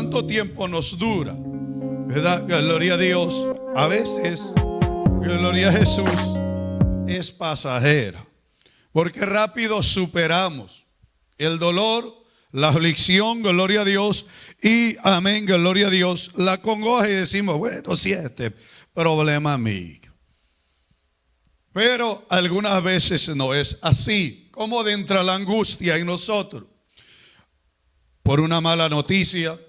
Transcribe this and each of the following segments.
¿cuánto tiempo nos dura? ¿Verdad? Gloria a Dios. A veces, gloria a Jesús, es pasajera, porque rápido superamos el dolor, la aflicción, gloria a Dios, y amén, gloria a Dios, la congoja, y decimos, bueno, si este problema mío. Pero algunas veces no es así, como entra la angustia en nosotros, por una mala noticia,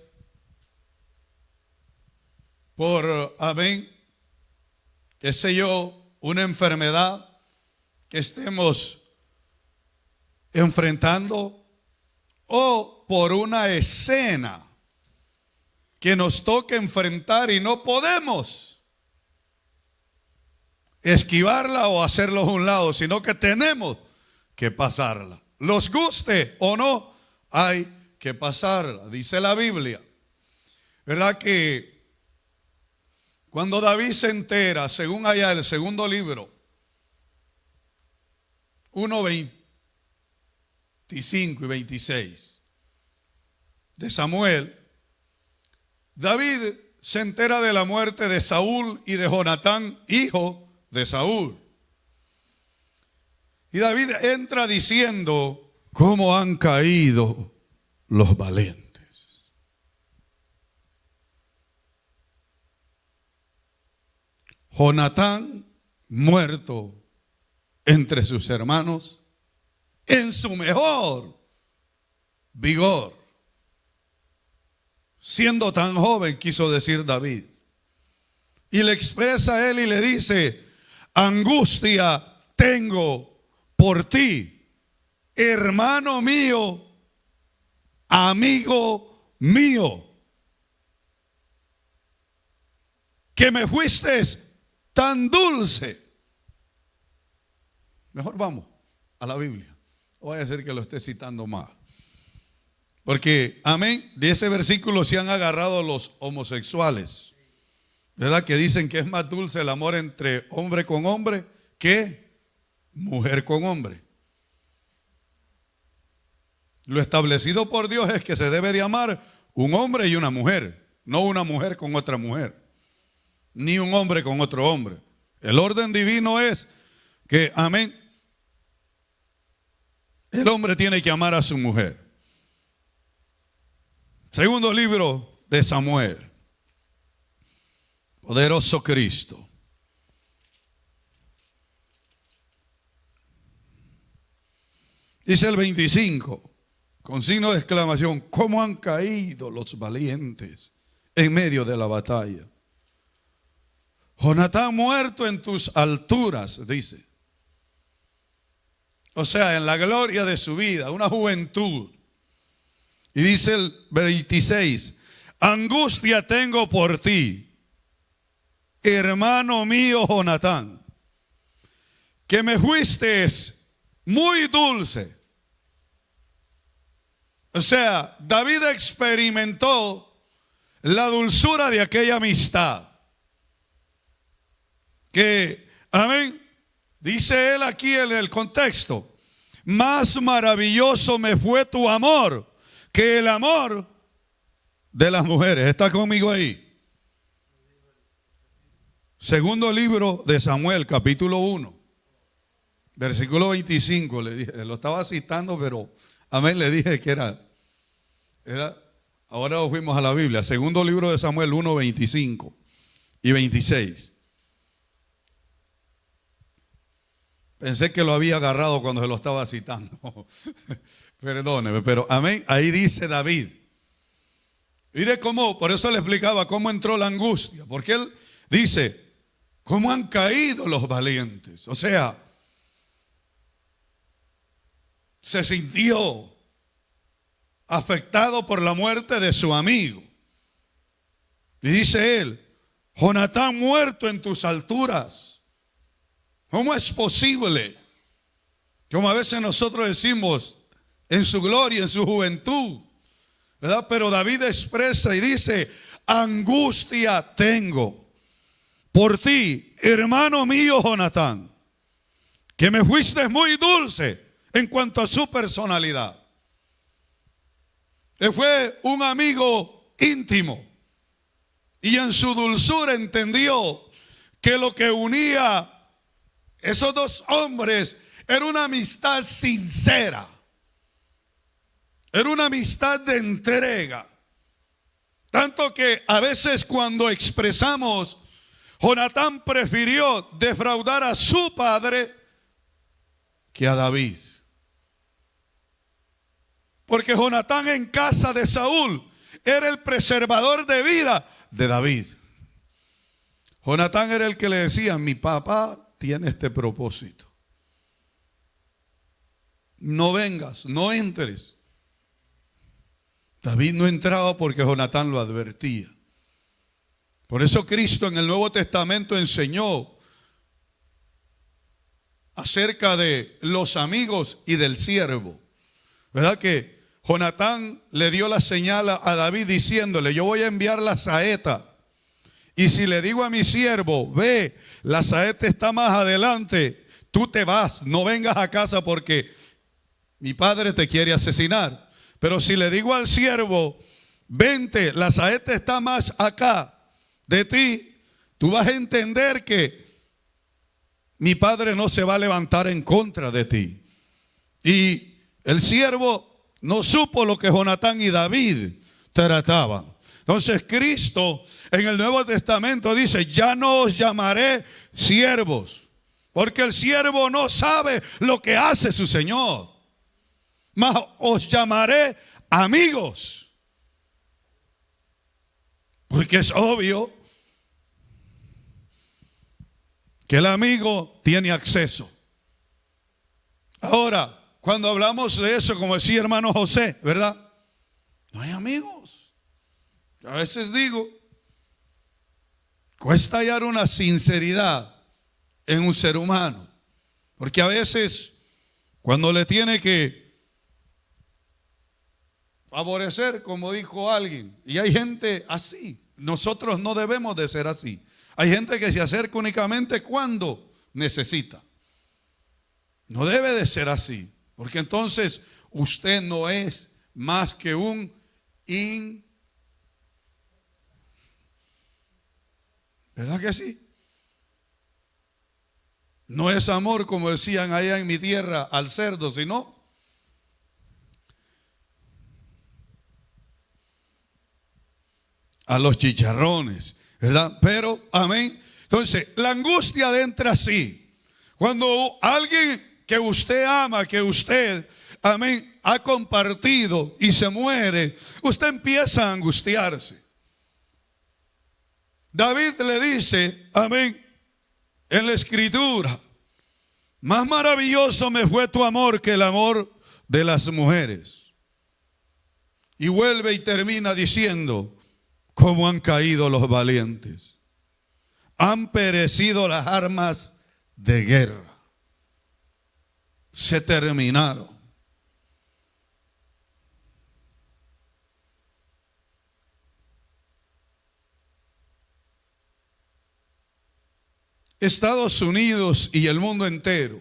por, amén, qué sé yo, una enfermedad que estemos enfrentando, o por una escena que nos toque enfrentar y no podemos esquivarla o hacerlo a un lado, sino que tenemos que pasarla. Los guste o no, hay que pasarla. Dice la Biblia, ¿verdad? Que cuando David se entera, según allá el segundo libro, 1:25 y 26 de Samuel, David se entera de la muerte de Saúl y de Jonatán, hijo de Saúl. Y David entra diciendo, ¿cómo han caído los valientes? Jonatán muerto entre sus hermanos en su mejor vigor. Siendo tan joven, quiso decir David. Y le expresa a él y le dice, angustia tengo por ti, hermano mío, amigo mío, que me fuiste tan dulce. Mejor vamos a la Biblia. Voy a decir que lo esté citando mal. Porque, amén, de ese versículo se han agarrado los homosexuales, ¿verdad? Que dicen que es más dulce el amor entre hombre con hombre que mujer con hombre. Lo establecido por Dios es que se debe de amar un hombre y una mujer, no una mujer con otra mujer, ni un hombre con otro hombre. El orden divino es que, amén, el hombre tiene que amar a su mujer. Segundo libro de Samuel. Poderoso Cristo. Dice el 25, con signo de exclamación, ¿cómo han caído los valientes en medio de la batalla? Jonatán muerto en tus alturas, dice. O sea, en la gloria de su vida, una juventud. Y dice el 26, angustia tengo por ti, hermano mío Jonatán, que me fuiste muy dulce. O sea, David experimentó la dulzura de aquella amistad. Que, amén, dice él aquí en el contexto, más maravilloso me fue tu amor que el amor de las mujeres. ¿Está conmigo ahí? Segundo libro de Samuel, capítulo 1, versículo 25. Le dije, lo estaba citando, pero amén, le dije que era. Ahora fuimos a la Biblia. Segundo libro de Samuel 1, 25 y 26. Pensé que lo había agarrado cuando se lo estaba citando. Perdóneme, pero amén. Ahí dice David. Mire cómo, por eso le explicaba cómo entró la angustia. Porque él dice, ¿cómo han caído los valientes? O sea, se sintió afectado por la muerte de su amigo. Y dice él, Jonatán muerto en tus alturas. ¿Cómo es posible? Como a veces nosotros decimos, en su gloria, en su juventud, ¿verdad? Pero David expresa y dice, angustia tengo por ti, hermano mío Jonatán, que me fuiste muy dulce en cuanto a su personalidad. Él fue un amigo íntimo. Y en su dulzura entendió que lo que unía esos dos hombres era una amistad sincera. Era una amistad de entrega. Tanto que a veces cuando expresamos, Jonatán prefirió defraudar a su padre que a David. Porque Jonatán en casa de Saúl era el preservador de vida de David. Jonatán era el que le decía: mi papá tiene este propósito. No vengas, no entres. David no entraba porque Jonatán lo advertía. Por eso Cristo en el Nuevo Testamento enseñó acerca de los amigos y del siervo. ¿Verdad que Jonatán le dio la señal a David diciéndole: yo voy a enviar la saeta, y si le digo a mi siervo, ve, la saeta está más adelante, tú te vas, no vengas a casa porque mi padre te quiere asesinar. Pero si le digo al siervo, vente, la saeta está más acá de ti, tú vas a entender que mi padre no se va a levantar en contra de ti. Y el siervo no supo lo que Jonatán y David trataban. Entonces Cristo en el Nuevo Testamento dice: ya no os llamaré siervos, porque el siervo no sabe lo que hace su Señor, mas os llamaré amigos. Porque es obvio que el amigo tiene acceso. Ahora, cuando hablamos de eso, como decía hermano José, ¿verdad? No hay amigos. A veces digo, cuesta hallar una sinceridad en un ser humano. Porque a veces, cuando le tiene que favorecer, como dijo alguien, y hay gente así, nosotros no debemos de ser así. Hay gente que se acerca únicamente cuando necesita. No debe de ser así, porque entonces usted no es más que un ¿verdad que sí? No es amor, como decían allá en mi tierra, al cerdo, sino a los chicharrones, ¿verdad? Pero, amén. Entonces, la angustia entra así. Cuando alguien que usted ama, que usted, amén, ha compartido y se muere, usted empieza a angustiarse. David le dice, amén, en la escritura: más maravilloso me fue tu amor que el amor de las mujeres. Y vuelve y termina diciendo: cómo han caído los valientes, han perecido las armas de guerra, se terminaron. Estados Unidos y el mundo entero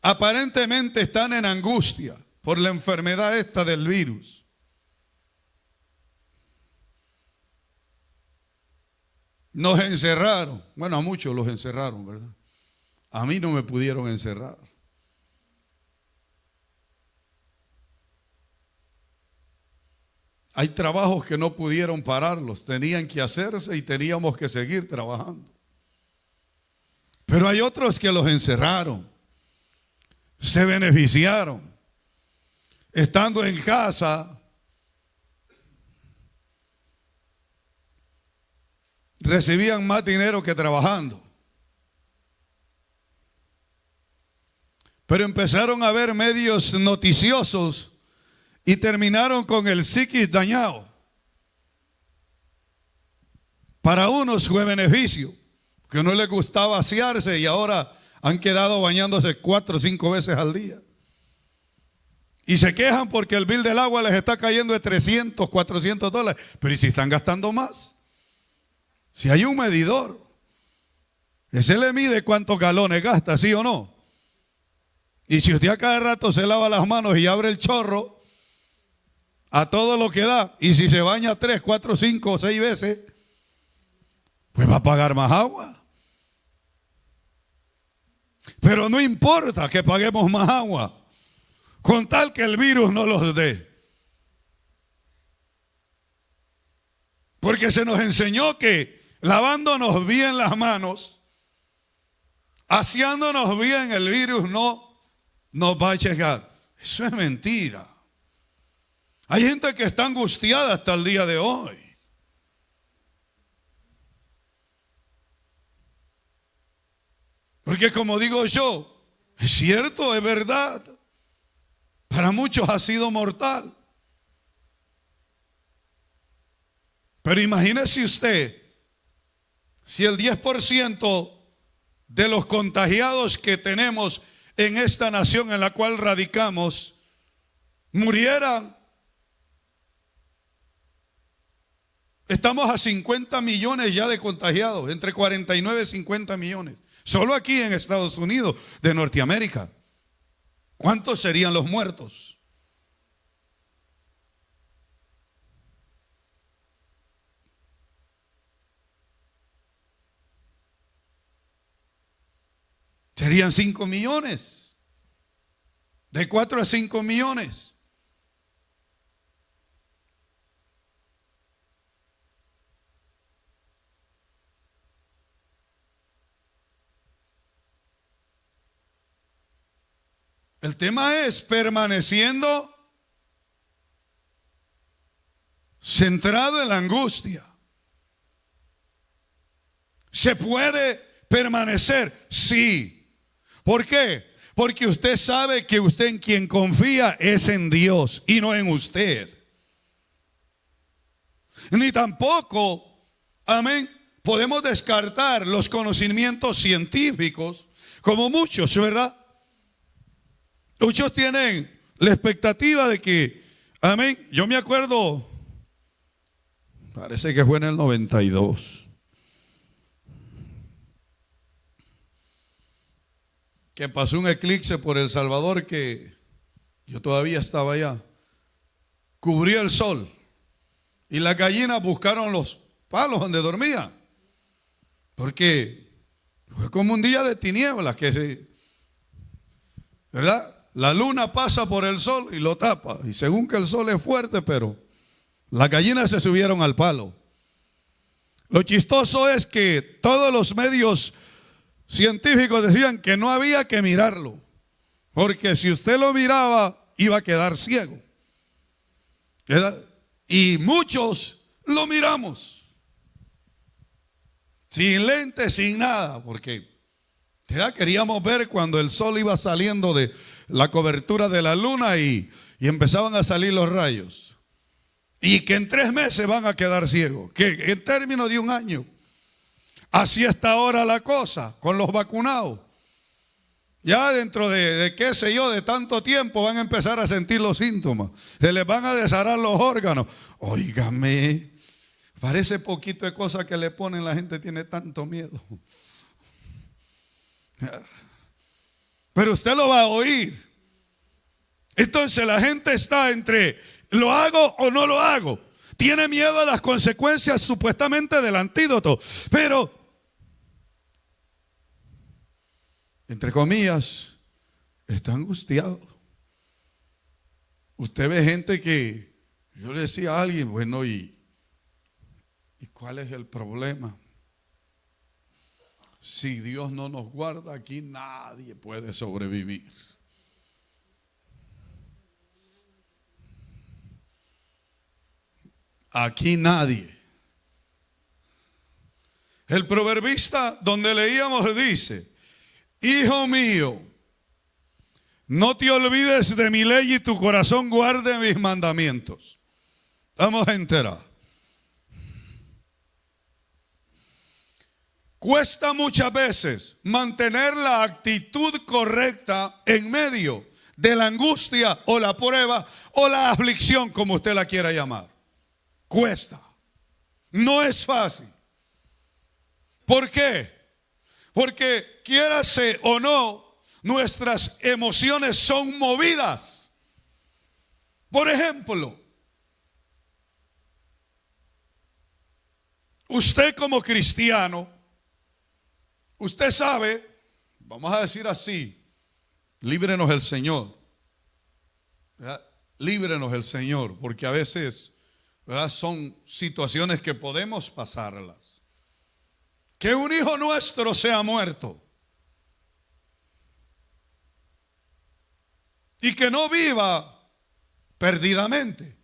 aparentemente están en angustia por la enfermedad esta del virus. Nos encerraron. Bueno, a muchos los encerraron, ¿verdad? A mí no me pudieron encerrar. Hay trabajos que no pudieron pararlos, tenían que hacerse y teníamos que seguir trabajando. Pero hay otros que los encerraron, se beneficiaron. Estando en casa, recibían más dinero que trabajando. Pero empezaron a ver medios noticiosos y terminaron con el psiquis dañado. Para unos fue beneficio, que no les gustaba asearse y ahora han quedado bañándose 4 o 5 veces al día. Y se quejan porque el bill del agua les está cayendo de $300, $400. Pero ¿y si están gastando más? Si hay un medidor, ese le mide cuántos galones gasta, ¿sí o no? Y si usted a cada rato se lava las manos y abre el chorro, a todo lo que da. Y si se baña 3, 4, 5 o 6 veces, pues va a pagar más agua. Pero no importa que paguemos más agua, con tal que el virus no los dé. Porque se nos enseñó que lavándonos bien las manos, aseándonos bien, el virus no nos va a llegar. Eso es mentira. Hay gente que está angustiada hasta el día de hoy. Porque como digo yo, es cierto, es verdad. Para muchos ha sido mortal. Pero imagínese usted, si el 10% de los contagiados que tenemos en esta nación en la cual radicamos murieran. Estamos a 50 millones ya de contagiados, entre 49 y 50 millones. Solo aquí en Estados Unidos de Norteamérica. ¿Cuántos serían los muertos? Serían 5 millones. De 4 a 5 millones. El tema es permaneciendo centrado en la angustia. ¿Se puede permanecer? Sí. ¿Por qué? Porque usted sabe que usted en quien confía es en Dios y no en usted. Ni tampoco, amén, podemos descartar los conocimientos científicos como muchos, ¿verdad? Muchos tienen la expectativa de que, amén, yo me acuerdo, parece que fue en el 92, que pasó un eclipse por El Salvador que yo todavía estaba allá, cubrió el sol y las gallinas buscaron los palos donde dormían, porque fue como un día de tinieblas que se, ¿verdad? La luna pasa por el sol y lo tapa. Y según que el sol es fuerte, pero las gallinas se subieron al palo. Lo chistoso es que todos los medios científicos decían que no había que mirarlo. Porque si usted lo miraba, iba a quedar ciego. ¿Verdad? Y muchos lo miramos. Sin lentes, sin nada. Porque ¿verdad? Queríamos ver cuando el sol iba saliendo de la cobertura de la luna y empezaban a salir los rayos. Y que en 3 meses van a quedar ciegos. Que en términos de 1 año. Así está ahora la cosa con los vacunados. Ya dentro de qué sé yo, de tanto tiempo van a empezar a sentir los síntomas. Se les van a desharar los órganos. Óigame, parece poquito de cosas que le ponen, la gente tiene tanto miedo. Pero usted lo va a oír. Entonces la gente está entre ¿lo hago o no lo hago? Tiene miedo a las consecuencias supuestamente del antídoto, pero entre comillas está angustiado. Usted ve gente que yo le decía a alguien, bueno, ¿y cuál es el problema? Si Dios no nos guarda, aquí nadie puede sobrevivir. Aquí nadie. El proverbista donde leíamos dice: hijo mío, no te olvides de mi ley y tu corazón guarde mis mandamientos. Vamos a enterar. Cuesta muchas veces mantener la actitud correcta en medio de la angustia o la prueba o la aflicción, como usted la quiera llamar. Cuesta. No es fácil. ¿Por qué? Porque quiérase o no, nuestras emociones son movidas. Por ejemplo, usted como cristiano, usted sabe, vamos a decir así, líbrenos el Señor, ¿verdad? Líbrenos el Señor, porque a veces, ¿verdad?, son situaciones que podemos pasarlas. Que un hijo nuestro sea muerto y que no viva perdidamente.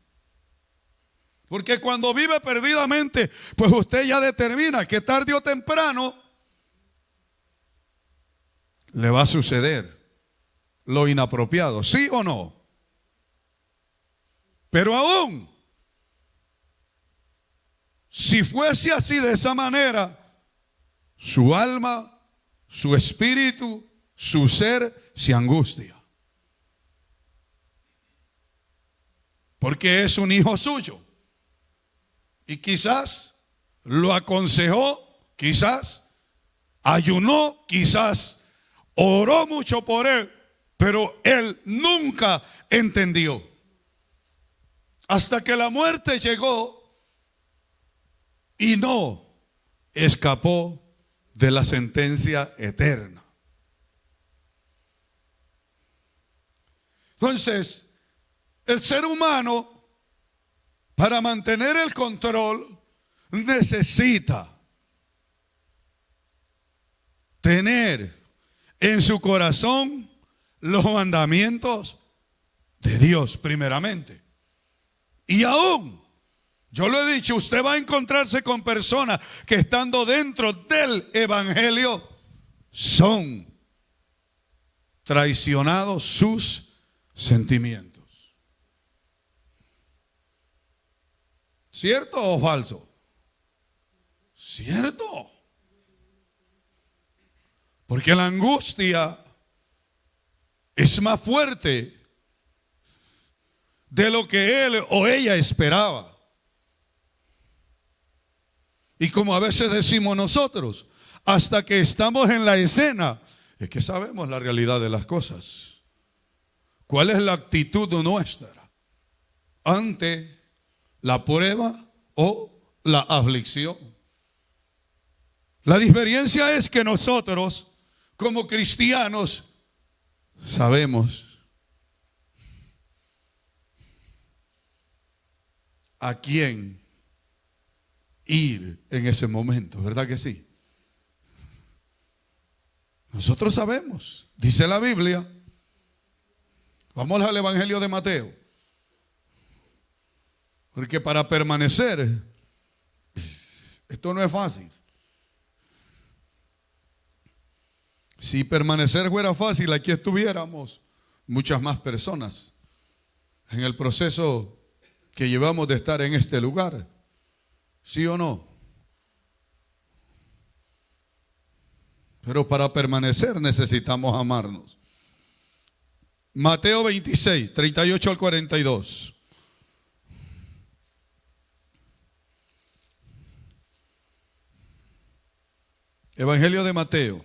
Porque cuando vive perdidamente, pues usted ya determina que tarde o temprano le va a suceder lo inapropiado, ¿sí o no? Pero aún, si fuese así de esa manera, su alma, su espíritu, su ser se angustia. Porque es un hijo suyo. Y quizás lo aconsejó, quizás ayunó, quizás oró mucho por él, pero él nunca entendió. Hasta que la muerte llegó y no escapó de la sentencia eterna. Entonces, el ser humano, para mantener el control, necesita tener en su corazón los mandamientos de Dios primeramente. Y aún, yo lo he dicho, usted va a encontrarse con personas que estando dentro del evangelio son traicionados sus sentimientos. ¿Cierto o falso? Cierto. Porque la angustia es más fuerte de lo que él o ella esperaba. Y como a veces decimos nosotros, hasta que estamos en la escena, es que sabemos la realidad de las cosas. ¿Cuál es la actitud nuestra ante la prueba o la aflicción? La diferencia es que nosotros, como cristianos, sabemos a quién ir en ese momento, ¿verdad que sí? Nosotros sabemos, dice la Biblia. Vamos al Evangelio de Mateo. Porque para permanecer, esto no es fácil. Si permanecer fuera fácil, aquí estuviéramos muchas más personas en el proceso que llevamos de estar en este lugar. ¿Sí o no? Pero para permanecer necesitamos amarnos. Mateo 26, 38 al 42. Evangelio de Mateo.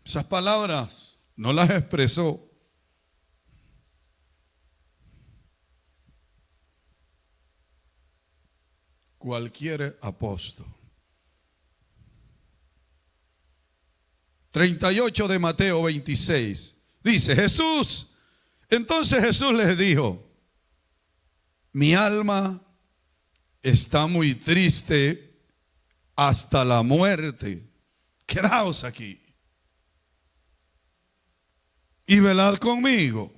Esas palabras no las expresó cualquier apóstol. 38 de Mateo 26. Dice Jesús. Entonces Jesús les dijo: mi alma está muy triste hasta la muerte. Quedaos aquí y velad conmigo.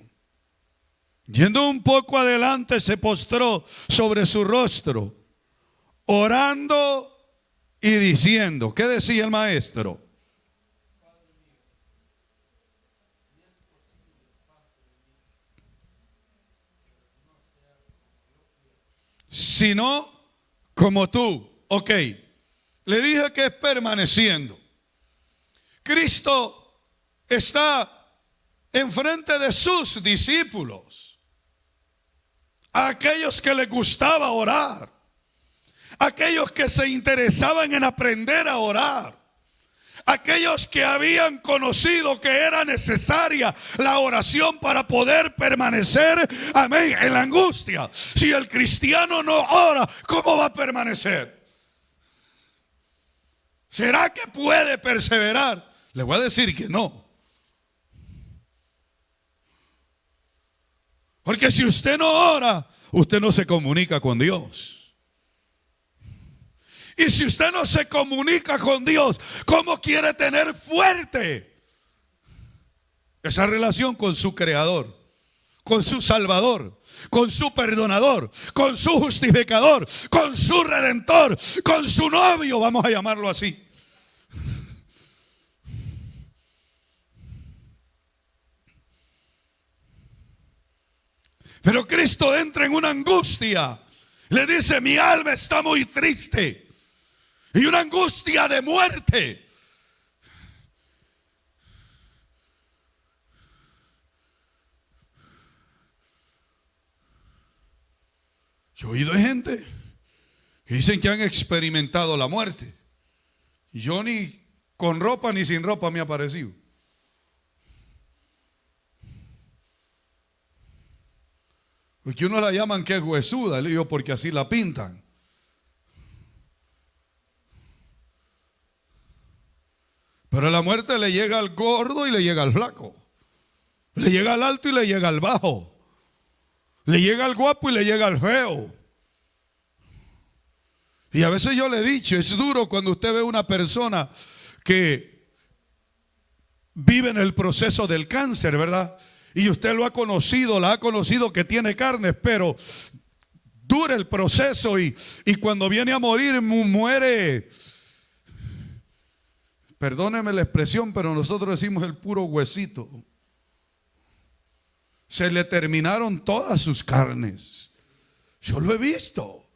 Yendo un poco adelante, se postró sobre su rostro, orando y diciendo. ¿Qué decía el maestro? Sino como tú. Ok, le dije que es permaneciendo. Cristo está enfrente de sus discípulos, a aquellos que les gustaba orar, aquellos que se interesaban en aprender a orar, Aquellos que habían conocido que era necesaria la oración para poder permanecer, amén, en la angustia. Si el cristiano no ora, ¿cómo va a permanecer? ¿Será que puede perseverar? Le voy a decir que no. Porque si usted no ora, usted no se comunica con Dios. Y si usted no se comunica con Dios, ¿cómo quiere tener fuerte esa relación con su Creador, con su Salvador, con su Perdonador, con su Justificador, con su Redentor, con su novio, vamos a llamarlo así? Pero Cristo entra en una angustia. Le dice: mi alma está muy triste. Y una angustia de muerte. Yo he oído de gente que dicen que han experimentado la muerte. Y yo ni con ropa ni sin ropa me ha parecido. Porque uno la llaman que es huesuda, le digo, porque así la pintan. Pero la muerte le llega al gordo y le llega al flaco. Le llega al alto y le llega al bajo. Le llega al guapo y le llega al feo. Y a veces yo le he dicho, es duro cuando usted ve una persona que vive en el proceso del cáncer, ¿verdad? Y usted lo ha conocido, la ha conocido que tiene carnes, pero dura el proceso y cuando viene a morir muere. Perdóneme la expresión, pero nosotros decimos el puro huesito. Se le terminaron todas sus carnes. Yo lo he visto.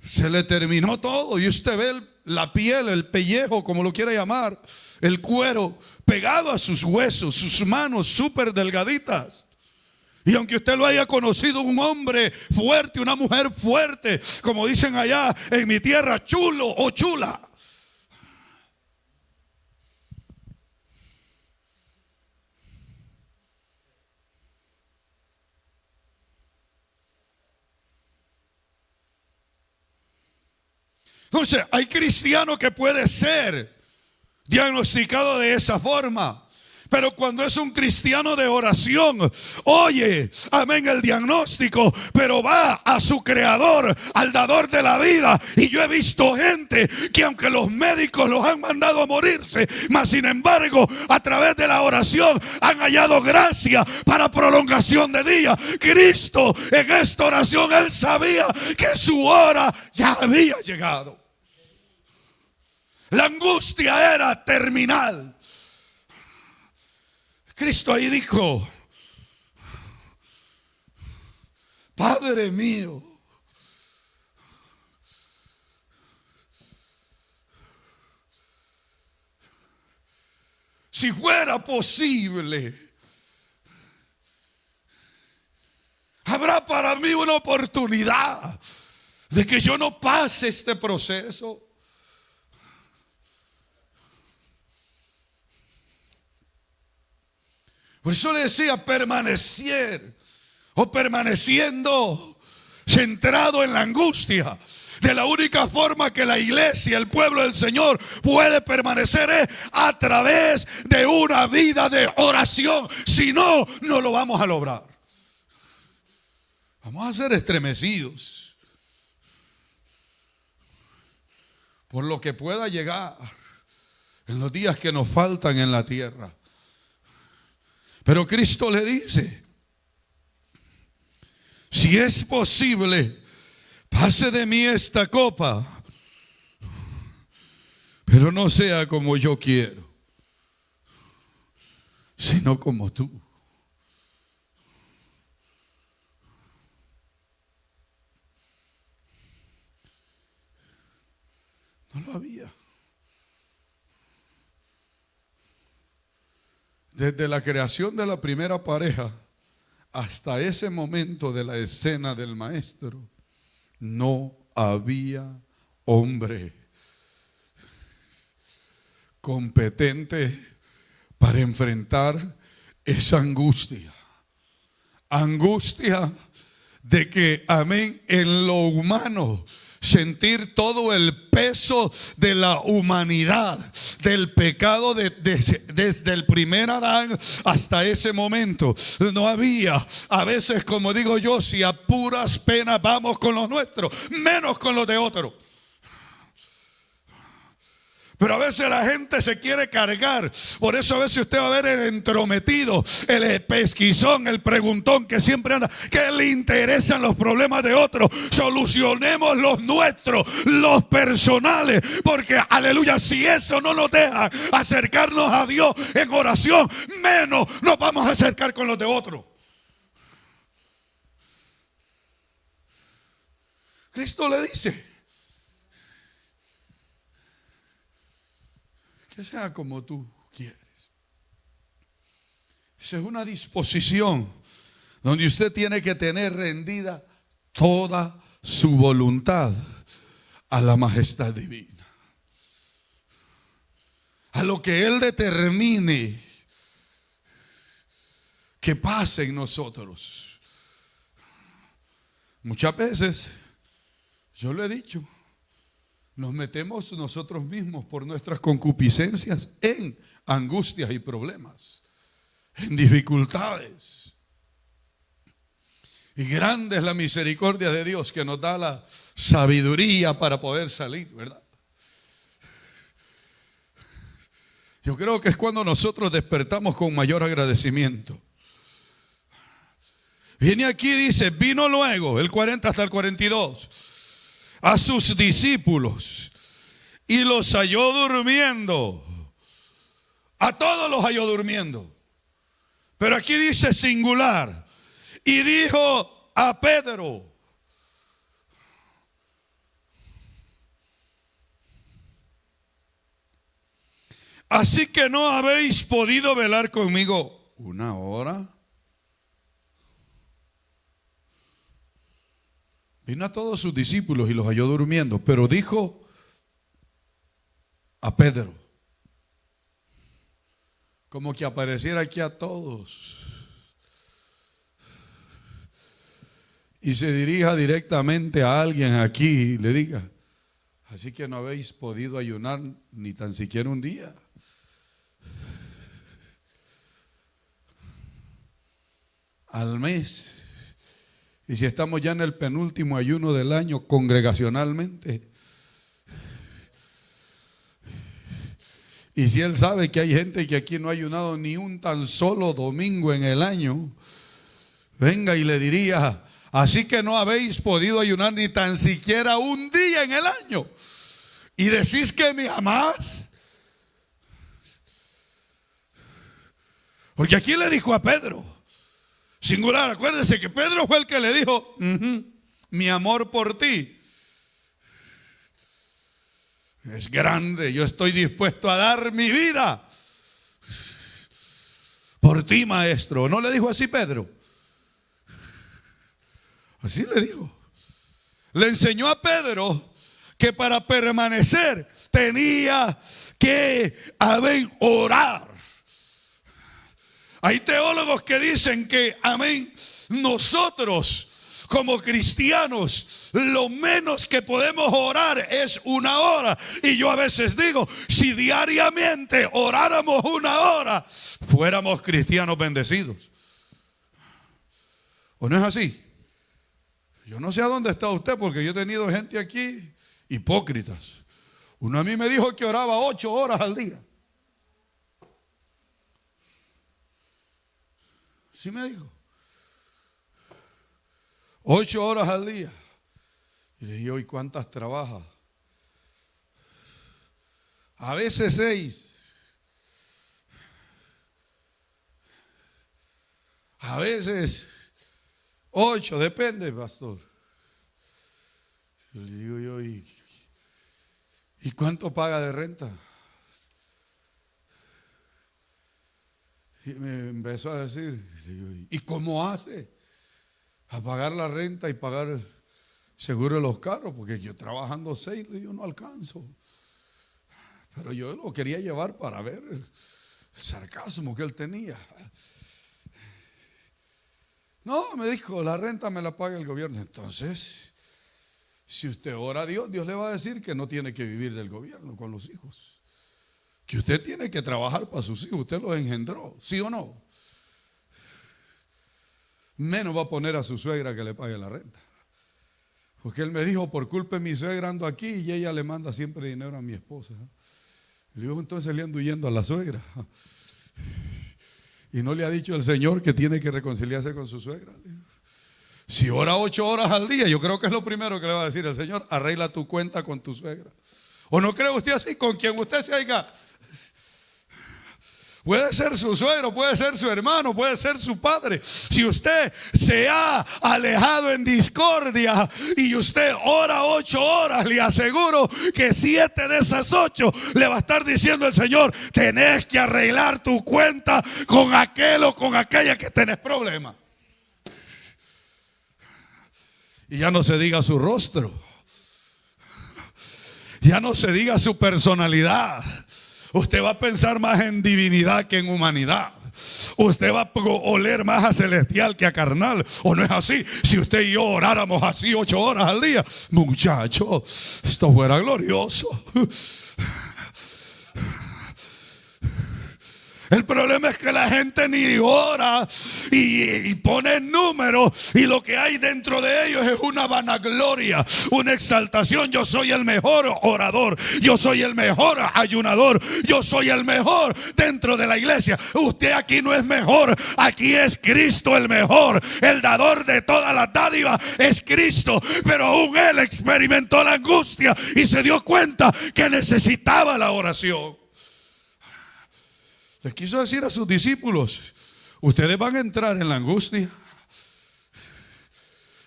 Se le terminó todo y usted ve la piel, el pellejo, como lo quiera llamar, el cuero pegado a sus huesos, sus manos súper delgaditas. Y aunque usted lo haya conocido, un hombre fuerte, una mujer fuerte, como dicen allá en mi tierra, chulo o chula. Entonces, hay cristiano que puede ser diagnosticado de esa forma. Pero cuando es un cristiano de oración, oye, amén, el diagnóstico, pero va a su creador, al dador de la vida. Y yo he visto gente que aunque los médicos los han mandado a morirse, mas sin embargo, a través de la oración han hallado gracia para prolongación de día. Cristo en esta oración, él sabía que su hora ya había llegado. La angustia era terminal. Cristo ahí dijo: Padre mío, si fuera posible, habrá para mí una oportunidad de que yo no pase este proceso. Por eso le decía, permanecer o permaneciendo centrado en la angustia. De la única forma que la iglesia, el pueblo del Señor puede permanecer es a través de una vida de oración. Si no, no lo vamos a lograr. Vamos a ser estremecidos por lo que pueda llegar en los días que nos faltan en la tierra. Pero Cristo le dice: si es posible, pase de mí esta copa, pero no sea como yo quiero, sino como tú. No lo había. Desde la creación de la primera pareja hasta ese momento de la escena del maestro, no había hombre competente para enfrentar esa angustia. Angustia de que, amén, en lo humano, sentir todo el peso de la humanidad, del pecado desde el primer Adán hasta ese momento. No había, a veces, como digo yo, si a puras penas vamos con los nuestros, menos con los de otros. Pero a veces la gente se quiere cargar. Por eso a veces usted va a ver el entrometido, el pesquizón, el preguntón que siempre anda. ¿Qué le interesan los problemas de otros? Solucionemos los nuestros, los personales. Porque, aleluya, si eso no nos deja acercarnos a Dios en oración, menos nos vamos a acercar con los de otros. Cristo le dice: que sea como tú quieres. Esa es una disposición donde usted tiene que tener rendida toda su voluntad a la majestad divina, a lo que Él determine que pase en nosotros. Muchas veces, yo le he dicho, nos metemos nosotros mismos por nuestras concupiscencias en angustias y problemas, en dificultades. Y grande es la misericordia de Dios que nos da la sabiduría para poder salir, ¿verdad? Yo creo que es cuando nosotros despertamos con mayor agradecimiento. Viene aquí, dice, vino luego, el 40 hasta el 42. A sus discípulos y los halló durmiendo. A todos los halló durmiendo. Pero aquí dice singular. Y dijo a Pedro: así que no habéis podido velar conmigo una hora. Vino a todos sus discípulos y los halló durmiendo, pero dijo a Pedro, como que apareciera aquí a todos, y se dirija directamente a alguien aquí y le diga: así que no habéis podido ayunar ni tan siquiera un día. Al mes. Y si estamos ya en el penúltimo ayuno del año congregacionalmente. Y si Él sabe que hay gente que aquí no ha ayunado ni un tan solo domingo en el año, venga y le diría: así que no habéis podido ayunar ni tan siquiera un día en el año. Y decís que me amás. Porque aquí le dijo a Pedro, singular, acuérdense que Pedro fue el que le dijo: mi amor por ti es grande, yo estoy dispuesto a dar mi vida por ti, maestro. ¿No le dijo así Pedro? Así le dijo. Le enseñó a Pedro que para permanecer tenía que orar. Hay teólogos que dicen que, amén, nosotros como cristianos lo menos que podemos orar es una hora. Y yo a veces digo, si diariamente oráramos una hora, fuéramos cristianos bendecidos. ¿O no es así? Yo no sé a dónde está usted, porque yo he tenido gente aquí hipócritas. Uno a mí me dijo que oraba 8 horas al día. Sí me dijo. 8 horas al día. Y le dije: ¿y cuántas trabaja? A veces 6. A veces 8, depende, pastor. Y le digo yo: ¿y cuánto paga de renta? Y me empezó a decir: ¿y cómo hace a pagar la renta y pagar el seguro de los carros? Porque yo trabajando 6, le digo, no alcanzo. Pero yo lo quería llevar para ver el sarcasmo que él tenía. No, me dijo, la renta me la paga el gobierno. Entonces, si usted ora a Dios, Dios le va a decir que no tiene que vivir del gobierno con los hijos. Que usted tiene que trabajar para sus hijos. Usted los engendró, ¿sí o no? Menos va a poner a su suegra que le pague la renta. Porque él me dijo, por culpa de mi suegra ando aquí y ella le manda siempre dinero a mi esposa. Le digo, entonces le ando huyendo a la suegra. Y no le ha dicho el Señor que tiene que reconciliarse con su suegra. Si ora 8 horas al día, yo creo que es lo primero que le va a decir el Señor: arregla tu cuenta con tu suegra. ¿O no cree usted así? Con quien usted se haya, puede ser su suegro, puede ser su hermano, puede ser su padre. Si usted se ha alejado en discordia y usted ora 8 horas, le aseguro que 7 de esas 8 le va a estar diciendo el Señor: tenés que arreglar tu cuenta con aquel o con aquella que tenés problemas. Y ya no se diga su rostro, ya no se diga su personalidad. Usted va a pensar más en divinidad que en humanidad. Usted va a oler más a celestial que a carnal. ¿O no es así? Si usted y yo oráramos así 8 horas al día, muchacho, esto fuera glorioso. El problema es que la gente ni ora y pone números, y lo que hay dentro de ellos es una vanagloria, una exaltación. Yo soy el mejor orador, yo soy el mejor ayunador, yo soy el mejor dentro de la iglesia. Usted aquí no es mejor, aquí es Cristo el mejor. El dador de todas las dádivas es Cristo, pero aún Él experimentó la angustia y se dio cuenta que necesitaba la oración. Les quiso decir a sus discípulos: ustedes van a entrar en la angustia.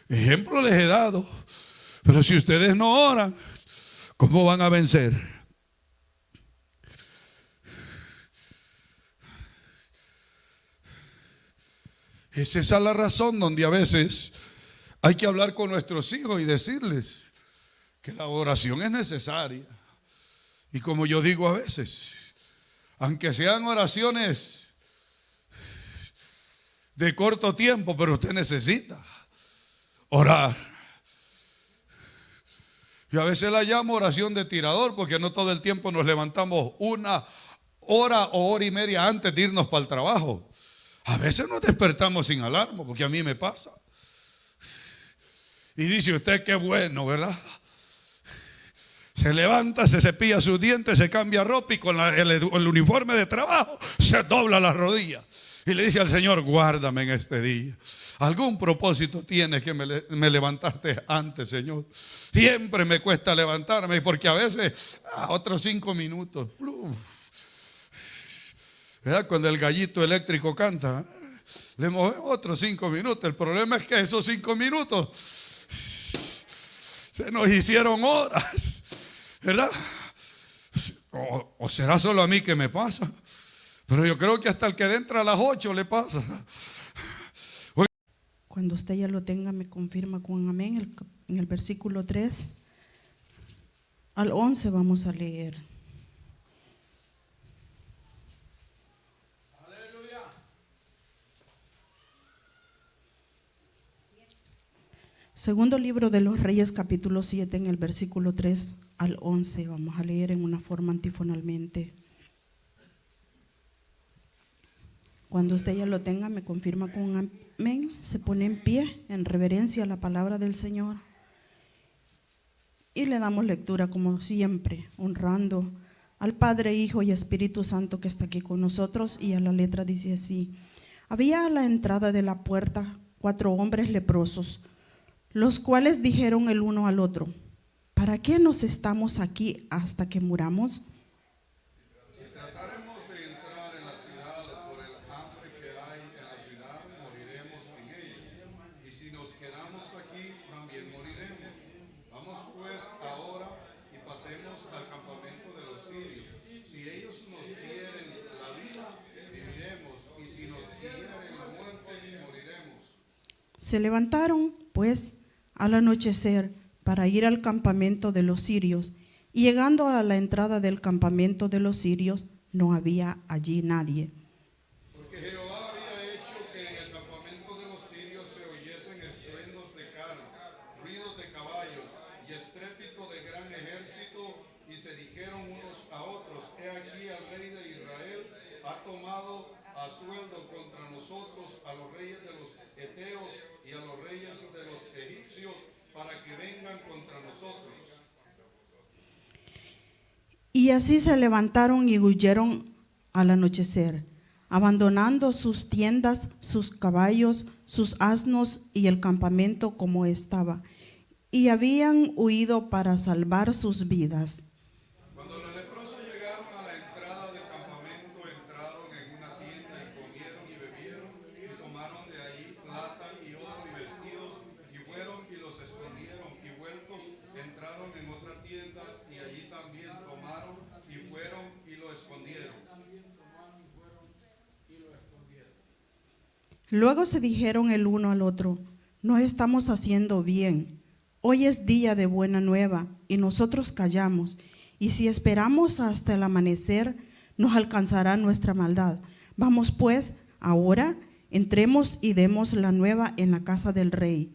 Ejemplo les he dado. Pero si ustedes no oran, ¿cómo van a vencer? Es esa la razón donde a veces hay que hablar con nuestros hijos y decirles que la oración es necesaria. Y como yo digo a veces, aunque sean oraciones de corto tiempo, pero usted necesita orar. Yo a veces la llamo oración de tirador, porque no todo el tiempo nos levantamos 1 hora o hora y media antes de irnos para el trabajo. A veces nos despertamos sin alarma, porque a mí me pasa. Y dice usted: qué bueno, ¿verdad? Se levanta, se cepilla sus dientes, se cambia ropa y con el uniforme de trabajo se dobla las rodillas y le dice al Señor: guárdame en este día. Algún propósito tienes que me levantaste antes, Señor. Siempre me cuesta levantarme, porque a veces otros 5 minutos. ¿Verdad? Cuando el gallito eléctrico canta, le movemos otros 5 minutos. El problema es que esos 5 minutos se nos hicieron horas, ¿verdad? O será solo a mí que me pasa, pero yo creo que hasta el que entra a las 8 le pasa. Cuando usted ya lo tenga, me confirma con amén. En el versículo 3 al 11 vamos a leer. Aleluya. Segundo libro de los Reyes, capítulo 7, en el versículo 3 al 11. Vamos a leer en una forma antifonalmente. Cuando usted ya lo tenga, me confirma con amén. Se pone en pie en reverencia a la palabra del Señor. Y le damos lectura como siempre, honrando al Padre, Hijo y Espíritu Santo que está aquí con nosotros. Y a la letra dice así: había a la entrada de la puerta 4 hombres leprosos, los cuales dijeron el uno al otro: ¿para qué nos estamos aquí hasta que muramos? Si tratáramos de entrar en la ciudad por el hambre que hay en la ciudad, moriremos en ella. Y si nos quedamos aquí, también moriremos. Vamos pues ahora y pasemos al campamento de los sirios. Si ellos nos dieren la vida, viviremos. Y si nos dieren la muerte, moriremos. Se levantaron pues al anochecer para ir al campamento de los sirios, Y llegando a la entrada del campamento de los sirios, no había allí nadie. Porque Jehová había hecho que en el campamento de los sirios se oyesen estruendos de carro, ruidos de caballos y estrépito de gran ejército, y se dijeron unos a otros: he aquí al rey de Israel ha tomado a sueldo contra nosotros a los reyes de los heteos y a los reyes de los egipcios para que vengan contra nosotros. Y así se levantaron y huyeron al anochecer, abandonando sus tiendas, sus caballos, sus asnos y el campamento como estaba. Y habían huido para salvar sus vidas. Cuando los leprosos llegaron a la entrada del campamento, entraron en una tienda y comieron y bebieron, y tomaron de allí plata y oro y vestidos, y fueron y los escondieron, y vueltos entraron en otra tienda, y allí también tomaron, y fueron y lo escondieron. Luego se dijeron el uno al otro: no estamos haciendo bien. Hoy es día de buena nueva y nosotros callamos. Y si esperamos hasta el amanecer, nos alcanzará nuestra maldad. Vamos pues, ahora entremos y demos la nueva en la casa del rey.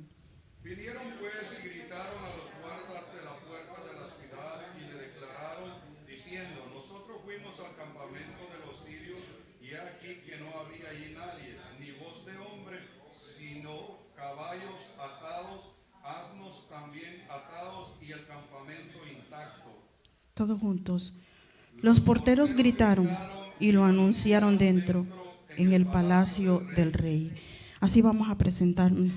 Vinieron pues y gritaron a los guardas de la puerta de la ciudad y le declararon, diciendo: nosotros fuimos al campamento de los sirios, y he aquí que no había allí nadie, ni voz de hombre, sino caballos atados, asnos también atados, y el campamento intacto. Todos juntos. Los porteros gritaron y lo anunciaron dentro, en el palacio del rey. Así vamos a presentarnos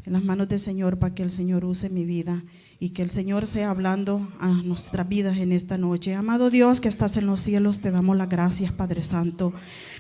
en las manos del Señor para que el Señor use mi vida y que el Señor sea hablando a nuestras vidas en esta noche. Amado Dios que estás en los cielos, te damos las gracias, Padre Santo.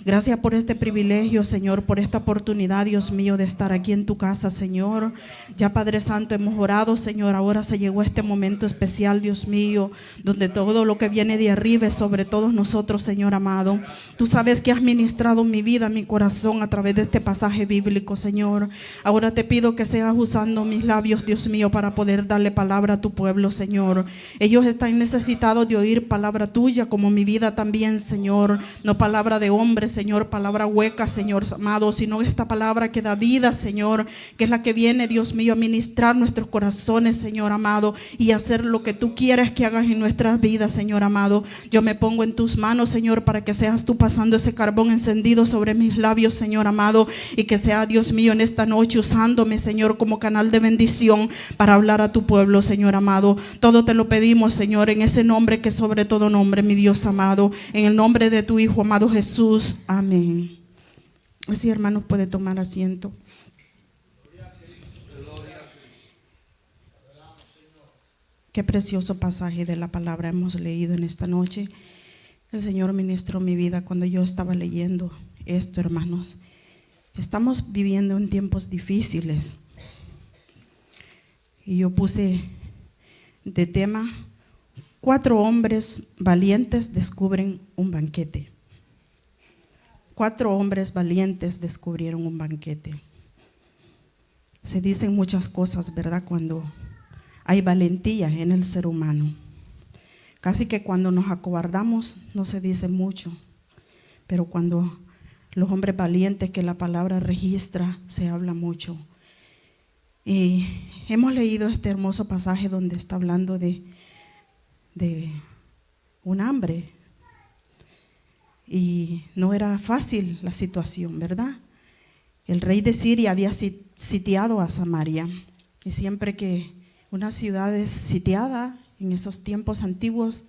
Gracias por este privilegio, Señor, por esta oportunidad, Dios mío, de estar aquí en tu casa, Señor. Ya, Padre Santo, hemos orado, Señor. Ahora se llegó este momento especial, Dios mío, donde todo lo que viene de arriba es sobre todos nosotros, Señor amado. Tú sabes que has ministrado mi vida, mi corazón a través de este pasaje bíblico, Señor. Ahora te pido que seas usando mis labios, Dios mío, para poder darle palabra a tu pueblo, Señor. Ellos están necesitados de oír palabra tuya, como mi vida también, Señor. No palabra de hombre, Señor, palabra hueca, Señor amado, sino esta palabra que da vida, Señor, que es la que viene, Dios mío, a ministrar nuestros corazones, Señor amado, y hacer lo que tú quieres que hagas en nuestras vidas, Señor amado. Yo me pongo en tus manos, Señor, para que seas tú pasando ese carbón encendido sobre mis labios, Señor amado, y que sea, Dios mío, en esta noche usándome, Señor, como canal de bendición para hablar a tu pueblo, Señor amado. Todo te lo pedimos, Señor, en ese nombre que sobre todo nombre, mi Dios amado, en el nombre de tu Hijo amado Jesús. Amén. Así, hermanos, puede tomar asiento. Qué precioso pasaje de la palabra hemos leído en esta noche. El Señor ministró mi vida cuando yo estaba leyendo esto, hermanos. Estamos viviendo en tiempos difíciles. Y yo puse de tema: 4 hombres valientes descubren un banquete. 4 hombres valientes descubrieron un banquete. Se dicen muchas cosas, ¿verdad? Cuando hay valentía en el ser humano. Casi que cuando nos acobardamos no se dice mucho, pero cuando los hombres valientes que la palabra registra, se habla mucho. Y hemos leído este hermoso pasaje donde está hablando de un hambre. Y no era fácil la situación, ¿verdad? El rey de Siria había sitiado a Samaria. Y siempre que una ciudad es sitiada en esos tiempos antiguos,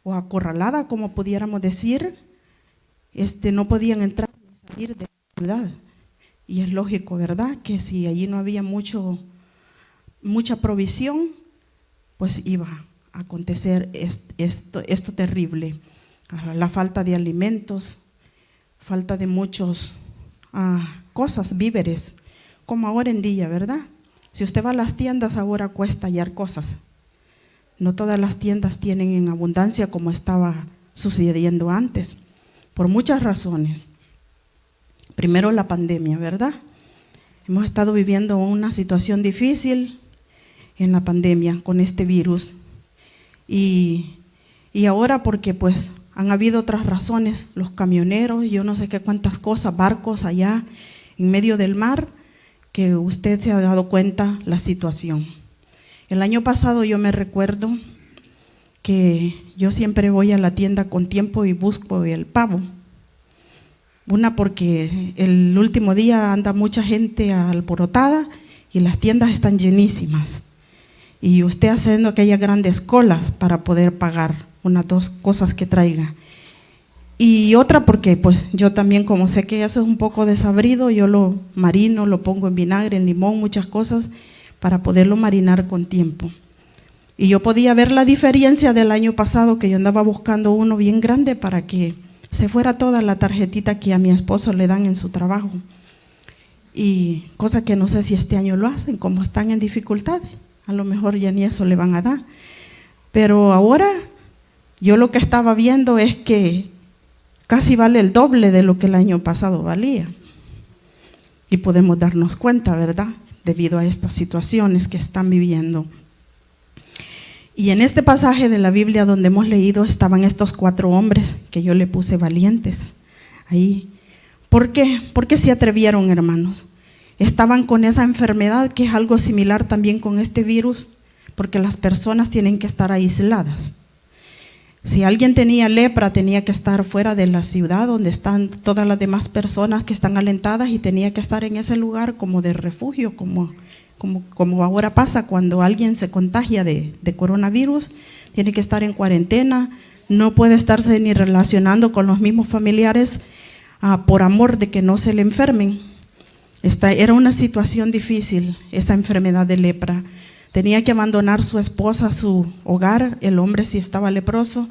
o acorralada, como pudiéramos decir, no podían entrar ni salir de la ciudad. Y es lógico, ¿verdad?, que si allí no había mucha provisión, pues iba a acontecer esto terrible. La falta de alimentos, falta de muchas cosas, víveres, como ahora en día, ¿verdad? Si usted va a las tiendas, ahora cuesta hallar cosas. No todas las tiendas tienen en abundancia como estaba sucediendo antes, por muchas razones. Primero, la pandemia, ¿verdad? Hemos estado viviendo una situación difícil en la pandemia con este virus. Y Y ahora porque pues han habido otras razones, los camioneros, yo no sé qué cuántas cosas, barcos allá en medio del mar, que usted se ha dado cuenta la situación. El año pasado yo me recuerdo que yo siempre voy a la tienda con tiempo y busco el pavo. Una porque el último día anda mucha gente alborotada y las tiendas están llenísimas. Y usted haciendo aquellas grandes colas para poder pagar unas 2 cosas que traiga. Y otra porque pues yo también, como sé que eso es un poco desabrido, yo lo marino, lo pongo en vinagre, en limón, muchas cosas para poderlo marinar con tiempo. Y yo podía ver la diferencia del año pasado, que yo andaba buscando uno bien grande para que se fuera toda la tarjetita que a mi esposo le dan en su trabajo. Y cosa que no sé si este año lo hacen, como están en dificultades, a lo mejor ya ni eso le van a dar. Pero ahora yo lo que estaba viendo es que casi vale el doble de lo que el año pasado valía. Y podemos darnos cuenta, ¿verdad?, debido a estas situaciones que están viviendo. Y en este pasaje de la Biblia donde hemos leído estaban estos 4 hombres que yo le puse valientes ahí. ¿Por qué? ¿Por qué se atrevieron, hermanos? Estaban con esa enfermedad que es algo similar también con este virus, porque las personas tienen que estar aisladas. Si alguien tenía lepra, tenía que estar fuera de la ciudad donde están todas las demás personas que están alentadas y tenía que estar en ese lugar como de refugio, como ahora pasa cuando alguien se contagia de coronavirus, tiene que estar en cuarentena, no puede estarse ni relacionando con los mismos familiares por amor de que no se le enfermen. Era una situación difícil, esa enfermedad de lepra. Tenía que abandonar su esposa, su hogar, el hombre si estaba leproso,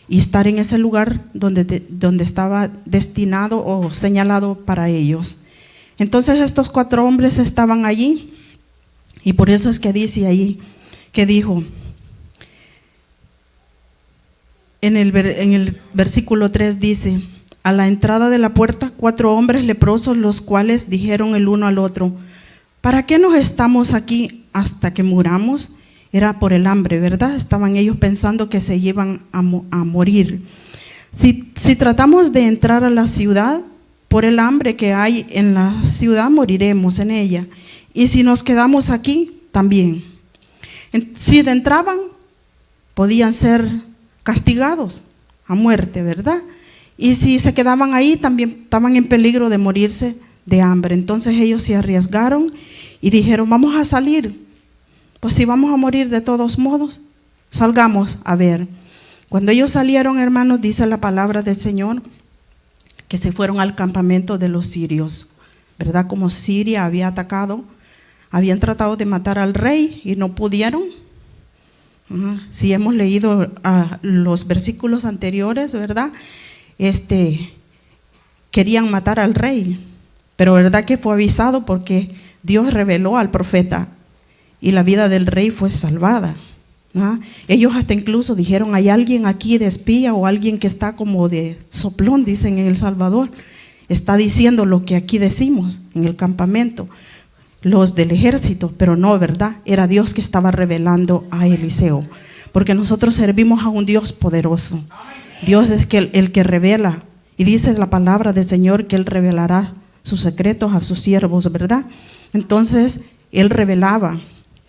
y estar en ese lugar donde estaba destinado o señalado para ellos. Entonces estos 4 hombres estaban allí, y por eso es que dice ahí, que dijo, en el versículo 3 dice: a la entrada de la puerta 4 hombres leprosos, los cuales dijeron el uno al otro: ¿para qué nos estamos aquí hasta que muramos? Era por el hambre, ¿verdad? Estaban ellos pensando que se iban a morir. Si tratamos de entrar a la ciudad, por el hambre que hay en la ciudad moriremos en ella. Y si nos quedamos aquí, también. Si entraban, podían ser castigados a muerte, ¿verdad? Y si se quedaban ahí, también estaban en peligro de morirse de hambre. Entonces ellos se arriesgaron y dijeron: vamos a salir, pues si vamos a morir de todos modos, salgamos a ver. Cuando ellos salieron, hermanos, dice la palabra del Señor, que se fueron al campamento de los sirios, ¿verdad? Como Siria había atacado, habían tratado de matar al rey y no pudieron. Si hemos leído los versículos anteriores, ¿verdad? Querían matar al rey, pero verdad que fue avisado porque Dios reveló al profeta y la vida del rey fue salvada. Ellos hasta incluso dijeron: hay alguien aquí de espía o alguien que está como de soplón, dicen en El Salvador, está diciendo lo que aquí decimos en el campamento, los del ejército. Pero no, ¿verdad? Era Dios que estaba revelando a Eliseo, porque nosotros servimos a un Dios poderoso. Dios es el que revela, y dice la palabra del Señor que Él revelará sus secretos a sus siervos, ¿verdad? Entonces Él revelaba,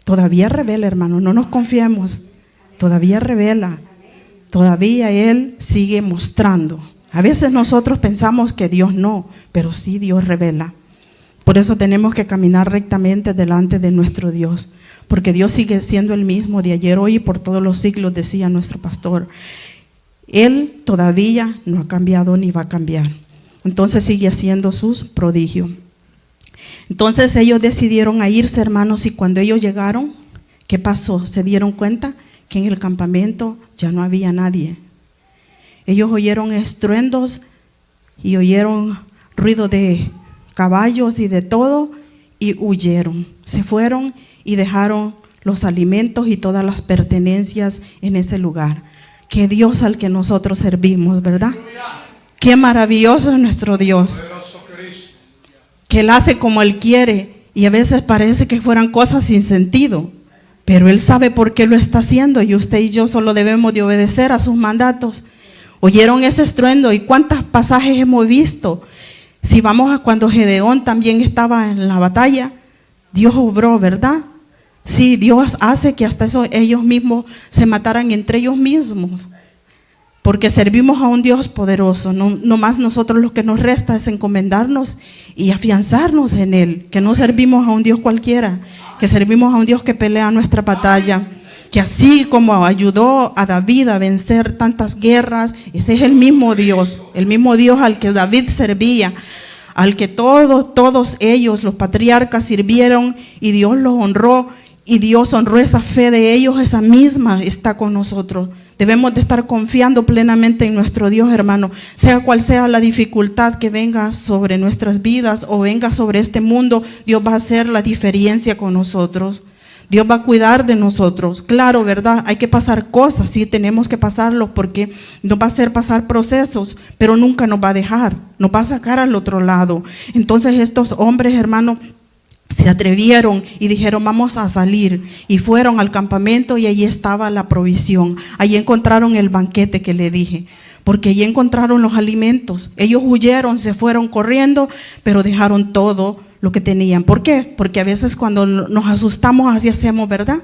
todavía revela, hermano, no nos confiemos, todavía revela, todavía Él sigue mostrando. A veces nosotros pensamos que Dios no, pero sí Dios revela. Por eso tenemos que caminar rectamente delante de nuestro Dios, porque Dios sigue siendo el mismo de ayer, hoy y por todos los siglos, decía nuestro pastor. Él todavía no ha cambiado ni va a cambiar. Entonces sigue haciendo sus prodigios. Entonces ellos decidieron a irse, hermanos, y cuando ellos llegaron, ¿qué pasó? Se dieron cuenta que en el campamento ya no había nadie. Ellos oyeron estruendos y oyeron ruido de caballos y de todo, y huyeron. Se fueron y dejaron los alimentos y todas las pertenencias en ese lugar. Qué Dios al que nosotros servimos, ¿verdad? Qué maravilloso es nuestro Dios, que Él hace como Él quiere, y a veces parece que fueran cosas sin sentido, pero Él sabe por qué lo está haciendo y usted y yo solo debemos de obedecer a sus mandatos. Oyeron ese estruendo y cuántos pasajes hemos visto. Si vamos a cuando Gedeón también estaba en la batalla, Dios obró, ¿verdad? Sí, Dios hace que hasta eso ellos mismos se mataran entre ellos mismos. Porque servimos a un Dios poderoso. No más nosotros lo que nos resta es encomendarnos y afianzarnos en Él. Que no servimos a un Dios cualquiera, que servimos a un Dios que pelea nuestra batalla. Que así como ayudó a David a vencer tantas guerras, ese es el mismo Dios al que David servía, al que todos ellos, los patriarcas, sirvieron y Dios los honró. Y Dios honró esa fe de ellos, esa misma está con nosotros. Debemos de estar confiando plenamente en nuestro Dios, hermano. Sea cual sea la dificultad que venga sobre nuestras vidas o venga sobre este mundo, Dios va a hacer la diferencia con nosotros. Dios va a cuidar de nosotros. Claro, ¿verdad? Hay que pasar cosas, sí, tenemos que pasarlo porque nos va a hacer pasar procesos, pero nunca nos va a dejar, nos va a sacar al otro lado. Entonces estos hombres, hermano, se atrevieron y dijeron vamos a salir y fueron al campamento y allí estaba la provisión. Allí encontraron el banquete que le dije, porque allí encontraron los alimentos. Ellos huyeron, se fueron corriendo, pero dejaron todo lo que tenían. ¿Por qué? Porque a veces cuando nos asustamos así hacemos, ¿verdad?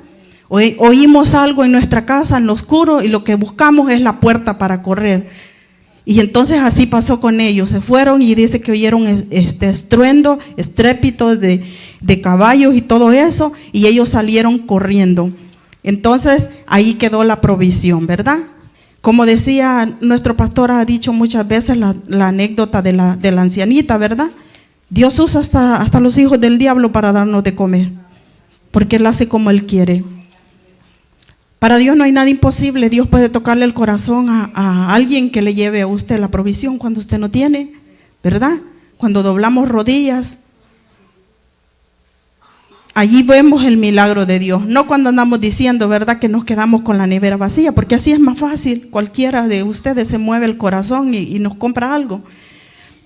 Oímos algo en nuestra casa en lo oscuro y lo que buscamos es la puerta para correr. Y entonces así pasó con ellos, se fueron y dice que oyeron este estruendo, estrépito de caballos y todo eso, y ellos salieron corriendo. Entonces ahí quedó la provisión, ¿verdad? Como decía nuestro pastor, ha dicho muchas veces la anécdota de la ancianita, ¿verdad? Dios usa hasta los hijos del diablo para darnos de comer, porque Él hace como Él quiere. Para Dios no hay nada imposible. Dios puede tocarle el corazón a alguien que le lleve a usted la provisión cuando usted no tiene, ¿verdad? Cuando doblamos rodillas, allí vemos el milagro de Dios. No cuando andamos diciendo, ¿verdad?, que nos quedamos con la nevera vacía, porque así es más fácil. Cualquiera de ustedes se mueve el corazón y nos compra algo.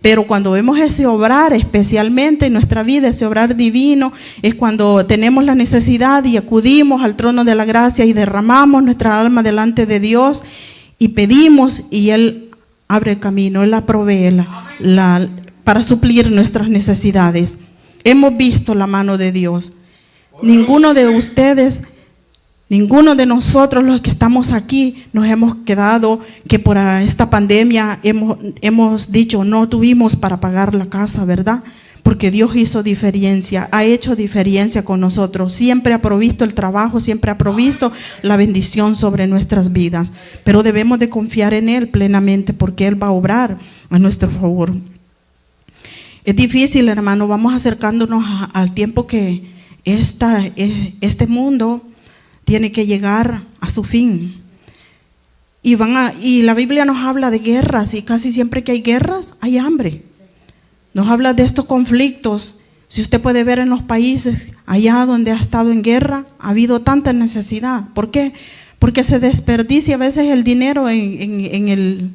Pero cuando vemos ese obrar, especialmente en nuestra vida, ese obrar divino, es cuando tenemos la necesidad y acudimos al trono de la gracia y derramamos nuestra alma delante de Dios y pedimos y Él abre el camino, Él la provee para suplir nuestras necesidades. Hemos visto la mano de Dios. Ninguno de ustedes, ninguno de nosotros los que estamos aquí nos hemos quedado que por esta pandemia hemos dicho no tuvimos para pagar la casa, ¿verdad? Porque Dios hizo diferencia, ha hecho diferencia con nosotros. Siempre ha provisto el trabajo, siempre ha provisto la bendición sobre nuestras vidas. Pero debemos de confiar en Él plenamente porque Él va a obrar a nuestro favor. Es difícil, hermano, vamos acercándonos al tiempo que este mundo tiene que llegar a su fin. Y la Biblia nos habla de guerras, y casi siempre que hay guerras, hay hambre. Nos habla de estos conflictos. Si usted puede ver en los países allá donde ha estado en guerra, ha habido tanta necesidad. ¿Por qué? Porque se desperdicia a veces el dinero en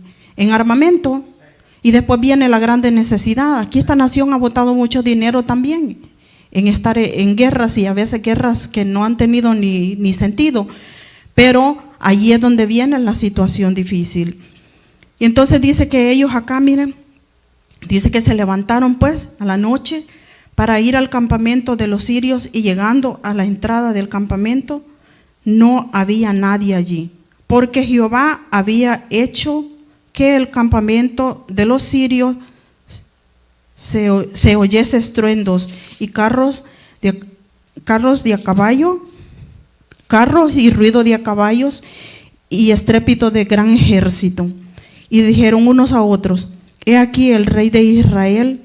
armamento y después viene la grande necesidad. Aquí esta nación ha botado mucho dinero también en estar en guerras, y a veces guerras que no han tenido ni sentido, pero allí es donde viene la situación difícil. Y entonces dice que ellos acá, miren, dice que se levantaron pues a la noche para ir al campamento de los sirios, y llegando a la entrada del campamento no había nadie allí, porque Jehová había hecho que el campamento de los sirios se oyese estruendos y carros de a caballo, carros y ruido de a caballos y estrépito de gran ejército. Y dijeron unos a otros: he aquí el rey de Israel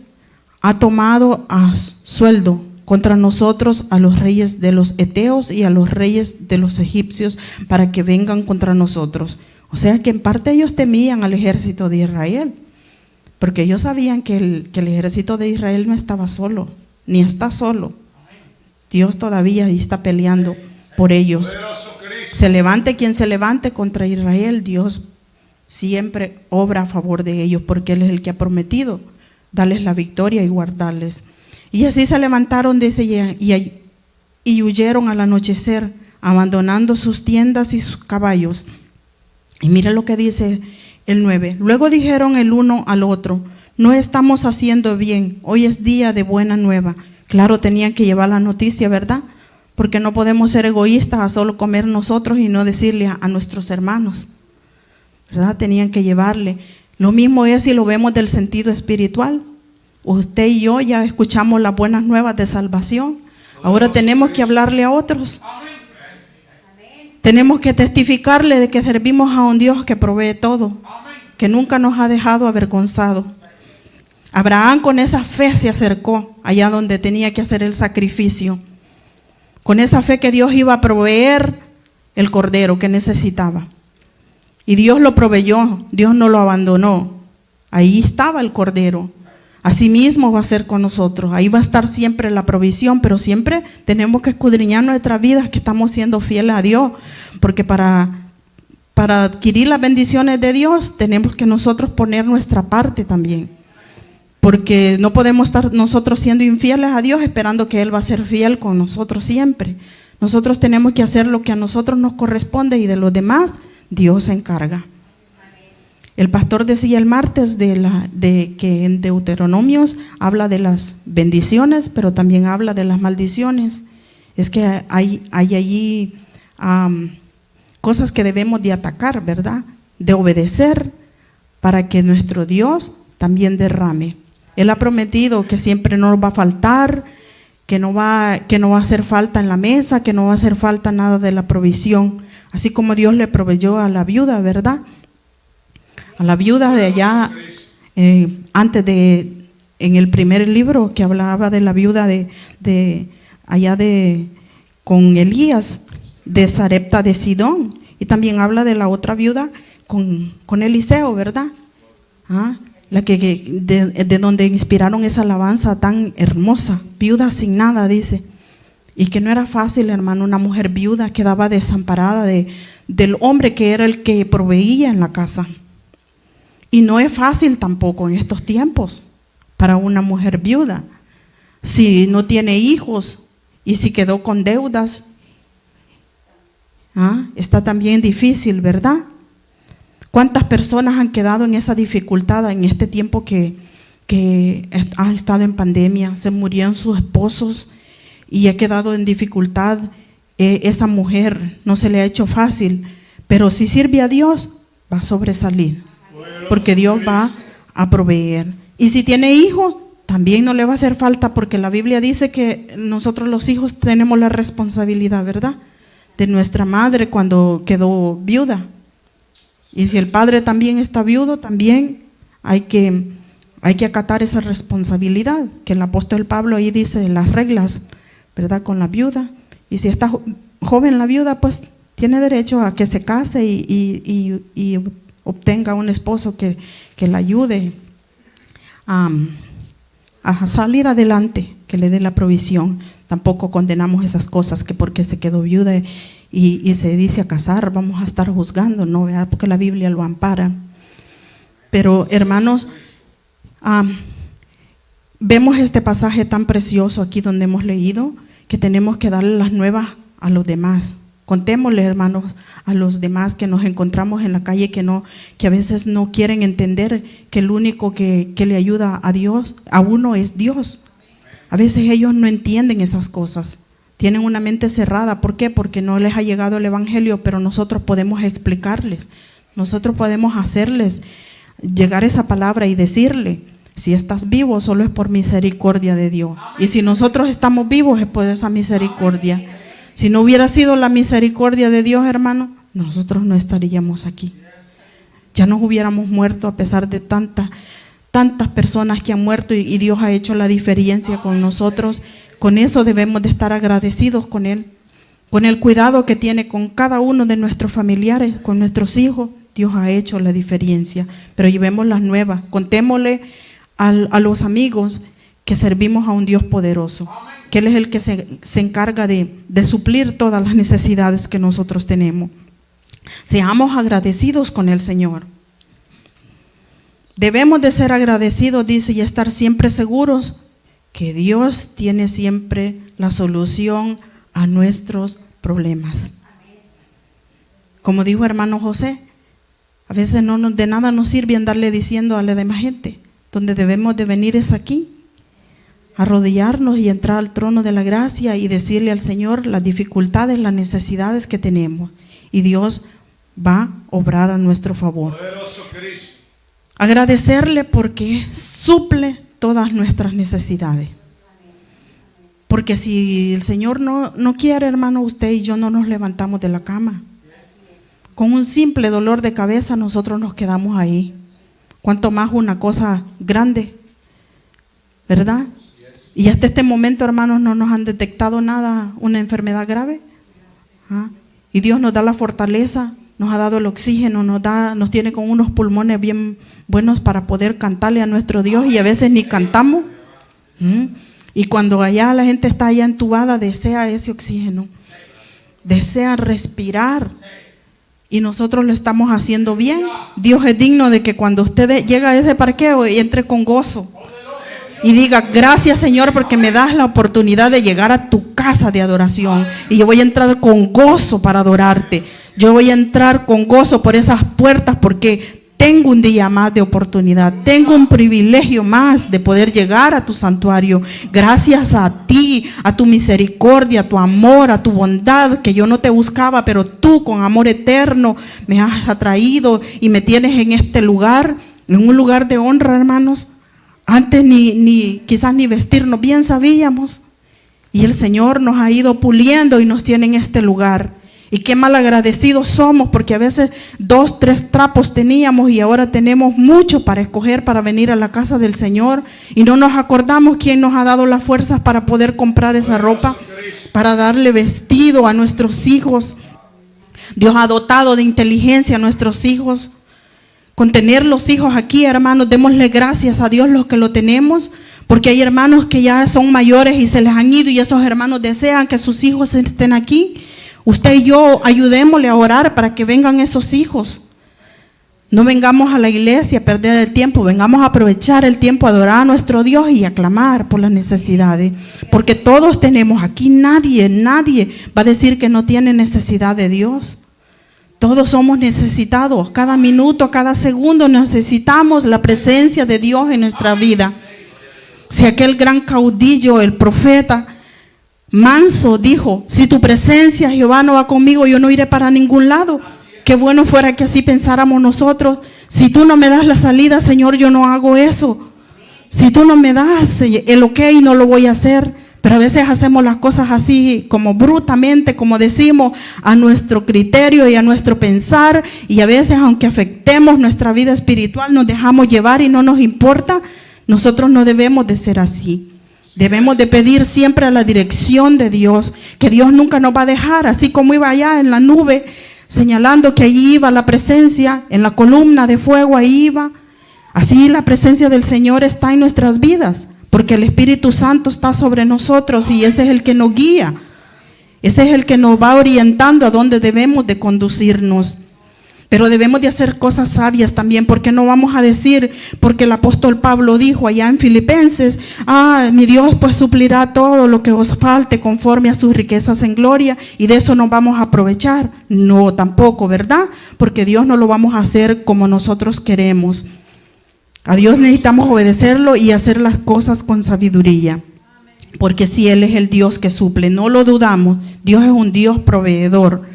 ha tomado a sueldo contra nosotros a los reyes de los heteos y a los reyes de los egipcios para que vengan contra nosotros. O sea que en parte ellos temían al ejército de Israel, porque ellos sabían que el ejército de Israel no estaba solo, ni está solo. Dios todavía está peleando por ellos. Se levante quien se levante contra Israel, Dios siempre obra a favor de ellos, porque Él es el que ha prometido darles la victoria y guardarles. Y así se levantaron, dice, y huyeron al anochecer abandonando sus tiendas y sus caballos. Y mira lo que dice el 9. Luego dijeron el uno al otro: no estamos haciendo bien, hoy es día de buena nueva. Claro, tenían que llevar la noticia, ¿verdad? Porque no podemos ser egoístas a solo comer nosotros y no decirle a nuestros hermanos, ¿verdad? Tenían que llevarle. Lo mismo es si lo vemos del sentido espiritual. Usted y yo ya escuchamos las buenas nuevas de salvación. Ahora tenemos que hablarle a otros. Tenemos que testificarle de que servimos a un Dios que provee todo, que nunca nos ha dejado avergonzados. Abraham con esa fe se acercó allá donde tenía que hacer el sacrificio. Con esa fe que Dios iba a proveer el cordero que necesitaba. Y Dios lo proveyó, Dios no lo abandonó. Ahí estaba el cordero. Así mismo va a ser con nosotros. Ahí va a estar siempre la provisión, pero siempre tenemos que escudriñar nuestras vidas, que estamos siendo fieles a Dios. Porque para adquirir las bendiciones de Dios, tenemos que nosotros poner nuestra parte también. Porque no podemos estar nosotros siendo infieles a Dios esperando que Él va a ser fiel con nosotros siempre. Nosotros tenemos que hacer lo que a nosotros nos corresponde y de los demás Dios se encarga. El pastor decía el martes de que en Deuteronomios habla de las bendiciones, pero también habla de las maldiciones. Es que hay allí cosas que debemos de atacar, ¿verdad? De obedecer para que nuestro Dios también derrame. Él ha prometido que siempre no nos va a faltar, que no va a hacer falta en la mesa, que no va a hacer falta nada de la provisión. Así como Dios le proveyó a la viuda, ¿verdad? A la viuda de allá, en el primer libro que hablaba de la viuda con Elías, de Sarepta de Sidón. Y también habla de la otra viuda con Eliseo, ¿verdad? La de donde inspiraron esa alabanza tan hermosa, viuda sin nada, dice. Y que no era fácil, hermano, una mujer viuda quedaba desamparada del hombre que era el que proveía en la casa. Y no es fácil tampoco en estos tiempos para una mujer viuda. Si no tiene hijos y si quedó con deudas, está también difícil, ¿verdad? ¿Cuántas personas han quedado en esa dificultad en este tiempo que han estado en pandemia? Se murieron sus esposos y ha quedado en dificultad. Esa mujer no se le ha hecho fácil, pero si sirve a Dios va a sobresalir, porque Dios va a proveer. Y si tiene hijos, también no le va a hacer falta, porque la Biblia dice que nosotros los hijos tenemos la responsabilidad, ¿verdad?, de nuestra madre cuando quedó viuda. Y si el padre también está viudo, también hay que acatar esa responsabilidad, que el apóstol Pablo ahí dice las reglas, ¿verdad?, con la viuda. Y si está joven la viuda, pues tiene derecho a que se case y obtenga un esposo que la ayude a salir adelante, que le dé la provisión. Tampoco condenamos esas cosas, que porque se quedó viuda y se dice a casar, vamos a estar juzgando, no, ¿verdad?, porque la Biblia lo ampara. Pero hermanos, vemos este pasaje tan precioso aquí donde hemos leído, que tenemos que darle las nuevas a los demás. Contémosle, hermanos, a los demás que nos encontramos en la calle, que a veces no quieren entender que el único que le ayuda a uno es Dios. A veces ellos no entienden esas cosas, tienen una mente cerrada. ¿Por qué? Porque no les ha llegado el evangelio, pero nosotros podemos explicarles, nosotros podemos hacerles llegar esa palabra y decirle: si estás vivo, solo es por misericordia de Dios. Y si nosotros estamos vivos, es por esa misericordia. Si no hubiera sido la misericordia de Dios, hermano, nosotros no estaríamos aquí. Ya nos hubiéramos muerto, a pesar de tantas personas que han muerto, y Dios ha hecho la diferencia con nosotros. Con eso debemos de estar agradecidos con Él, con el cuidado que tiene con cada uno de nuestros familiares, con nuestros hijos. Dios ha hecho la diferencia, pero llevemos las nuevas. Contémosle a los amigos que servimos a un Dios poderoso, que Él es el que se encarga de suplir todas las necesidades que nosotros tenemos. Seamos agradecidos con el Señor. Debemos de ser agradecidos, dice, y estar siempre seguros que Dios tiene siempre la solución a nuestros problemas. Como dijo hermano José, a veces de nada nos sirve andarle diciendo a la demás gente. Donde debemos de venir es aquí, arrodillarnos y entrar al trono de la gracia y decirle al Señor las dificultades, las necesidades que tenemos. Y Dios va a obrar a nuestro favor. Agradecerle porque suple todas nuestras necesidades. Porque si el Señor no quiere, hermano, usted y yo no nos levantamos de la cama. Con un simple dolor de cabeza nosotros nos quedamos ahí. Cuanto más una cosa grande, ¿verdad? Y hasta este momento, hermanos, no nos han detectado nada, una enfermedad grave. ¿Ah? Y Dios nos da la fortaleza, nos ha dado el oxígeno, nos tiene con unos pulmones bien buenos para poder cantarle a nuestro Dios, y a veces ni cantamos. Y cuando allá la gente está allá entubada, desea ese oxígeno, desea respirar. Y nosotros lo estamos haciendo bien. Dios es digno de que cuando usted llega a ese parqueo y entre con gozo y diga: gracias, Señor, porque me das la oportunidad de llegar a tu casa de adoración, y yo voy a entrar con gozo para adorarte. Yo voy a entrar con gozo por esas puertas porque tengo un día más de oportunidad, tengo un privilegio más de poder llegar a tu santuario. Gracias a ti, a tu misericordia, a tu amor, a tu bondad, que yo no te buscaba, pero tú con amor eterno me has atraído y me tienes en este lugar, en un lugar de honra, hermanos. Antes quizás ni vestirnos bien sabíamos, y el Señor nos ha ido puliendo y nos tiene en este lugar. Y qué mal agradecidos somos, porque a veces 2, 3 trapos teníamos y ahora tenemos mucho para escoger para venir a la casa del Señor, y no nos acordamos quién nos ha dado las fuerzas para poder comprar esa ropa, para darle vestido a nuestros hijos. Dios ha dotado de inteligencia a nuestros hijos. Con tener los hijos aquí, hermanos, démosle gracias a Dios los que lo tenemos, porque hay hermanos que ya son mayores y se les han ido, y esos hermanos desean que sus hijos estén aquí. Usted y yo ayudémosle a orar para que vengan esos hijos. No vengamos a la iglesia a perder el tiempo, vengamos a aprovechar el tiempo a adorar a nuestro Dios y a clamar por las necesidades. Porque todos tenemos aquí, nadie va a decir que no tiene necesidad de Dios. Todos somos necesitados, cada minuto, cada segundo necesitamos la presencia de Dios en nuestra vida. Si aquel gran caudillo, el profeta manso, dijo: si tu presencia, Jehová, no va conmigo, yo no iré para ningún lado. Qué bueno fuera que así pensáramos nosotros. Si tú no me das la salida, Señor, yo no hago eso. Si tú no me das el ok, no lo voy a hacer. Pero a veces hacemos las cosas así como brutamente, como decimos, a nuestro criterio y a nuestro pensar, y a veces, aunque afectemos nuestra vida espiritual, nos dejamos llevar y no nos importa. Nosotros no debemos de ser así. Debemos de pedir siempre a la dirección de Dios, que Dios nunca nos va a dejar, así como iba allá en la nube, señalando que allí iba la presencia, en la columna de fuego ahí iba. Así la presencia del Señor está en nuestras vidas, porque el Espíritu Santo está sobre nosotros, y ese es el que nos guía, ese es el que nos va orientando a dónde debemos de conducirnos. Pero debemos de hacer cosas sabias también, porque no vamos a decir, porque el apóstol Pablo dijo allá en Filipenses: mi Dios pues suplirá todo lo que os falte conforme a sus riquezas en gloria, y de eso nos vamos a aprovechar. No, tampoco, ¿verdad? Porque Dios no lo vamos a hacer como nosotros queremos. A Dios necesitamos obedecerlo y hacer las cosas con sabiduría, porque si Él es el Dios que suple, no lo dudamos. Dios es un Dios proveedor,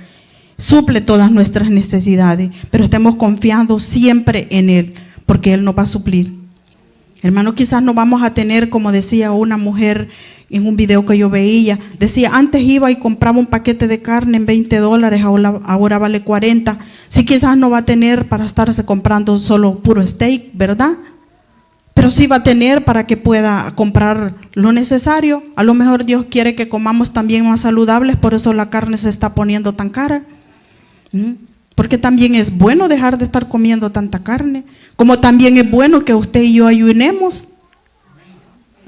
suple todas nuestras necesidades, pero estemos confiando siempre en Él, porque Él nos va a suplir. Hermano, quizás no vamos a tener, como decía una mujer en un video que yo veía, decía: antes iba y compraba un paquete de carne en $20, ahora vale 40. Sí, quizás no va a tener para estarse comprando solo puro steak, ¿verdad? Pero sí va a tener para que pueda comprar lo necesario. A lo mejor Dios quiere que comamos también más saludables, por eso la carne se está poniendo tan cara. Porque también es bueno dejar de estar comiendo tanta carne, como también es bueno que usted y yo ayunemos.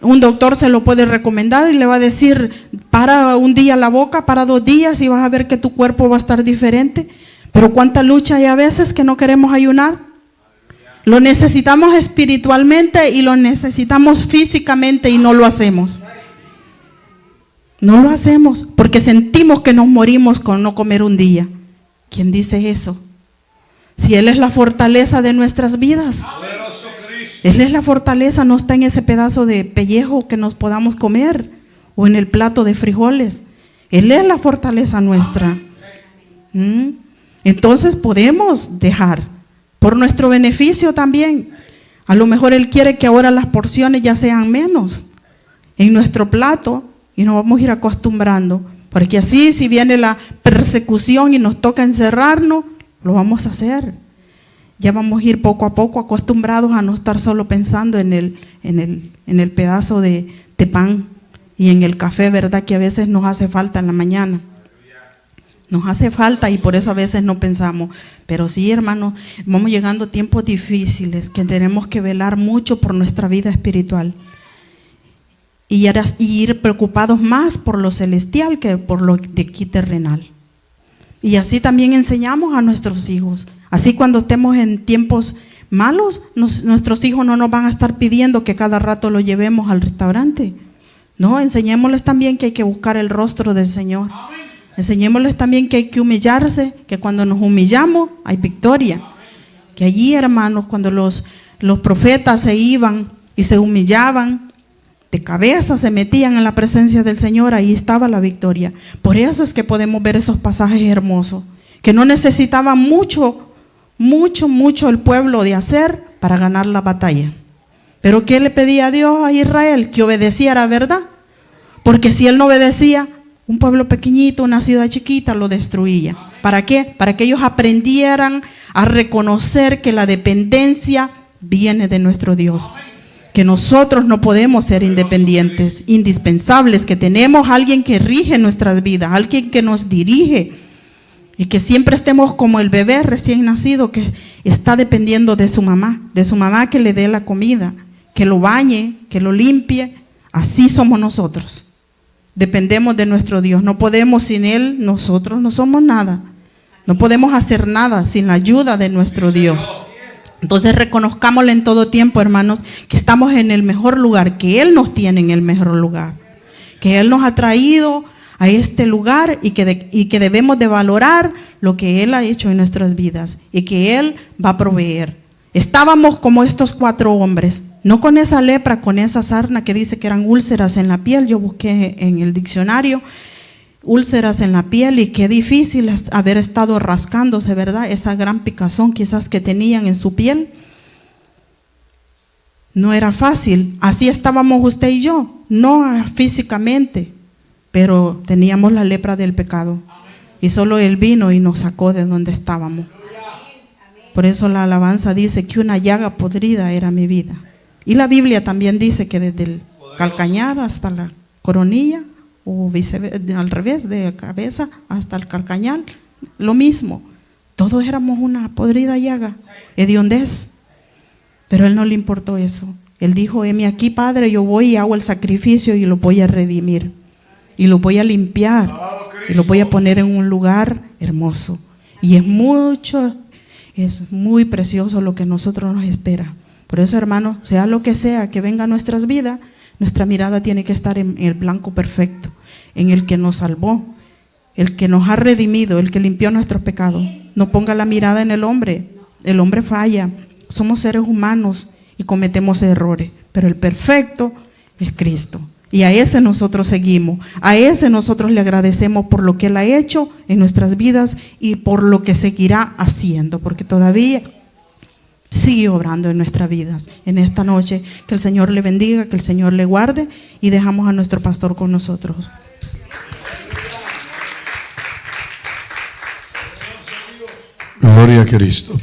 Un doctor se lo puede recomendar y le va a decir: para un día la boca, para 2 días, y vas a ver que tu cuerpo va a estar diferente. Pero cuánta lucha hay a veces que no queremos ayunar. Lo necesitamos espiritualmente y lo necesitamos físicamente y no lo hacemos. No lo hacemos porque sentimos que nos morimos con no comer un día. ¿Quién dice eso? Si Él es la fortaleza de nuestras vidas. Él es la fortaleza, no está en ese pedazo de pellejo que nos podamos comer o en el plato de frijoles. Él es la fortaleza nuestra. Entonces podemos dejar por nuestro beneficio también. A lo mejor Él quiere que ahora las porciones ya sean menos en nuestro plato y nos vamos a ir acostumbrando, porque así si viene la persecución y nos toca encerrarnos, lo vamos a hacer. Ya vamos a ir poco a poco acostumbrados a no estar solo pensando en el pedazo de pan y en el café, ¿verdad? Que a veces nos hace falta en la mañana. Nos hace falta y por eso a veces no pensamos. Pero sí, hermanos, vamos llegando a tiempos difíciles que tenemos que velar mucho por nuestra vida espiritual. Y ir preocupados más por lo celestial que por lo de aquí terrenal. Y así también enseñamos a nuestros hijos. Así cuando estemos en tiempos malos, nuestros hijos no nos van a estar pidiendo que cada rato lo llevemos al restaurante. No, enseñémosles también que hay que buscar el rostro del Señor. Enseñémosles también que hay que humillarse, que cuando nos humillamos hay victoria. Que allí, hermanos, cuando los profetas se iban y se humillaban, de cabeza se metían en la presencia del Señor, ahí estaba la victoria. Por eso es que podemos ver esos pasajes hermosos, que no necesitaba mucho el pueblo de hacer para ganar la batalla. Pero ¿qué le pedía a Dios a Israel? Que obedeciera, ¿verdad? Porque si él no obedecía, un pueblo pequeñito, una ciudad chiquita lo destruía. ¿Para qué? Para que ellos aprendieran a reconocer que la dependencia viene de nuestro Dios. Que nosotros no podemos ser independientes, indispensables, que tenemos a alguien que rige nuestras vidas, alguien que nos dirige. Y que siempre estemos como el bebé recién nacido que está dependiendo de su mamá que le dé la comida, que lo bañe, que lo limpie. Así somos nosotros. Dependemos de nuestro Dios. No podemos sin Él, nosotros no somos nada. No podemos hacer nada sin la ayuda de nuestro Dios. Entonces reconozcámosle en todo tiempo, hermanos, que estamos en el mejor lugar, que Él nos tiene en el mejor lugar. Que Él nos ha traído a este lugar y que debemos de valorar lo que Él ha hecho en nuestras vidas y que Él va a proveer. Estábamos como estos 4 hombres, no con esa lepra, con esa sarna que dice que eran úlceras en la piel. Yo busqué en el diccionario úlceras en la piel y qué difícil es haber estado rascándose, ¿verdad? Esa gran picazón quizás que tenían en su piel. No era fácil, así estábamos usted y yo, no físicamente, pero teníamos la lepra del pecado y solo Él vino y nos sacó de donde estábamos. Por eso la alabanza dice que una llaga podrida era mi vida. Y la Biblia también dice que desde el calcañar hasta la coronilla, o al revés, de cabeza hasta el calcañar, lo mismo. Todos éramos una podrida llaga, hediondez. Pero Él no le importó eso. Él dijo: heme aquí, Padre, yo voy y hago el sacrificio y lo voy a redimir. Y lo voy a limpiar. Y lo voy a poner en un lugar hermoso. Y es muy precioso lo que a nosotros nos espera. Por eso, hermanos, sea lo que sea que venga a nuestras vidas, nuestra mirada tiene que estar en el blanco perfecto, en el que nos salvó, el que nos ha redimido, el que limpió nuestros pecados. No ponga la mirada en el hombre. El hombre falla. Somos seres humanos y cometemos errores, pero el perfecto es Cristo. Y a ese nosotros seguimos, a ese nosotros le agradecemos por lo que Él ha hecho en nuestras vidas y por lo que seguirá haciendo, porque todavía sigue obrando en nuestras vidas. En esta noche, que el Señor le bendiga, que el Señor le guarde, y dejamos a nuestro pastor con nosotros. Gloria a Cristo.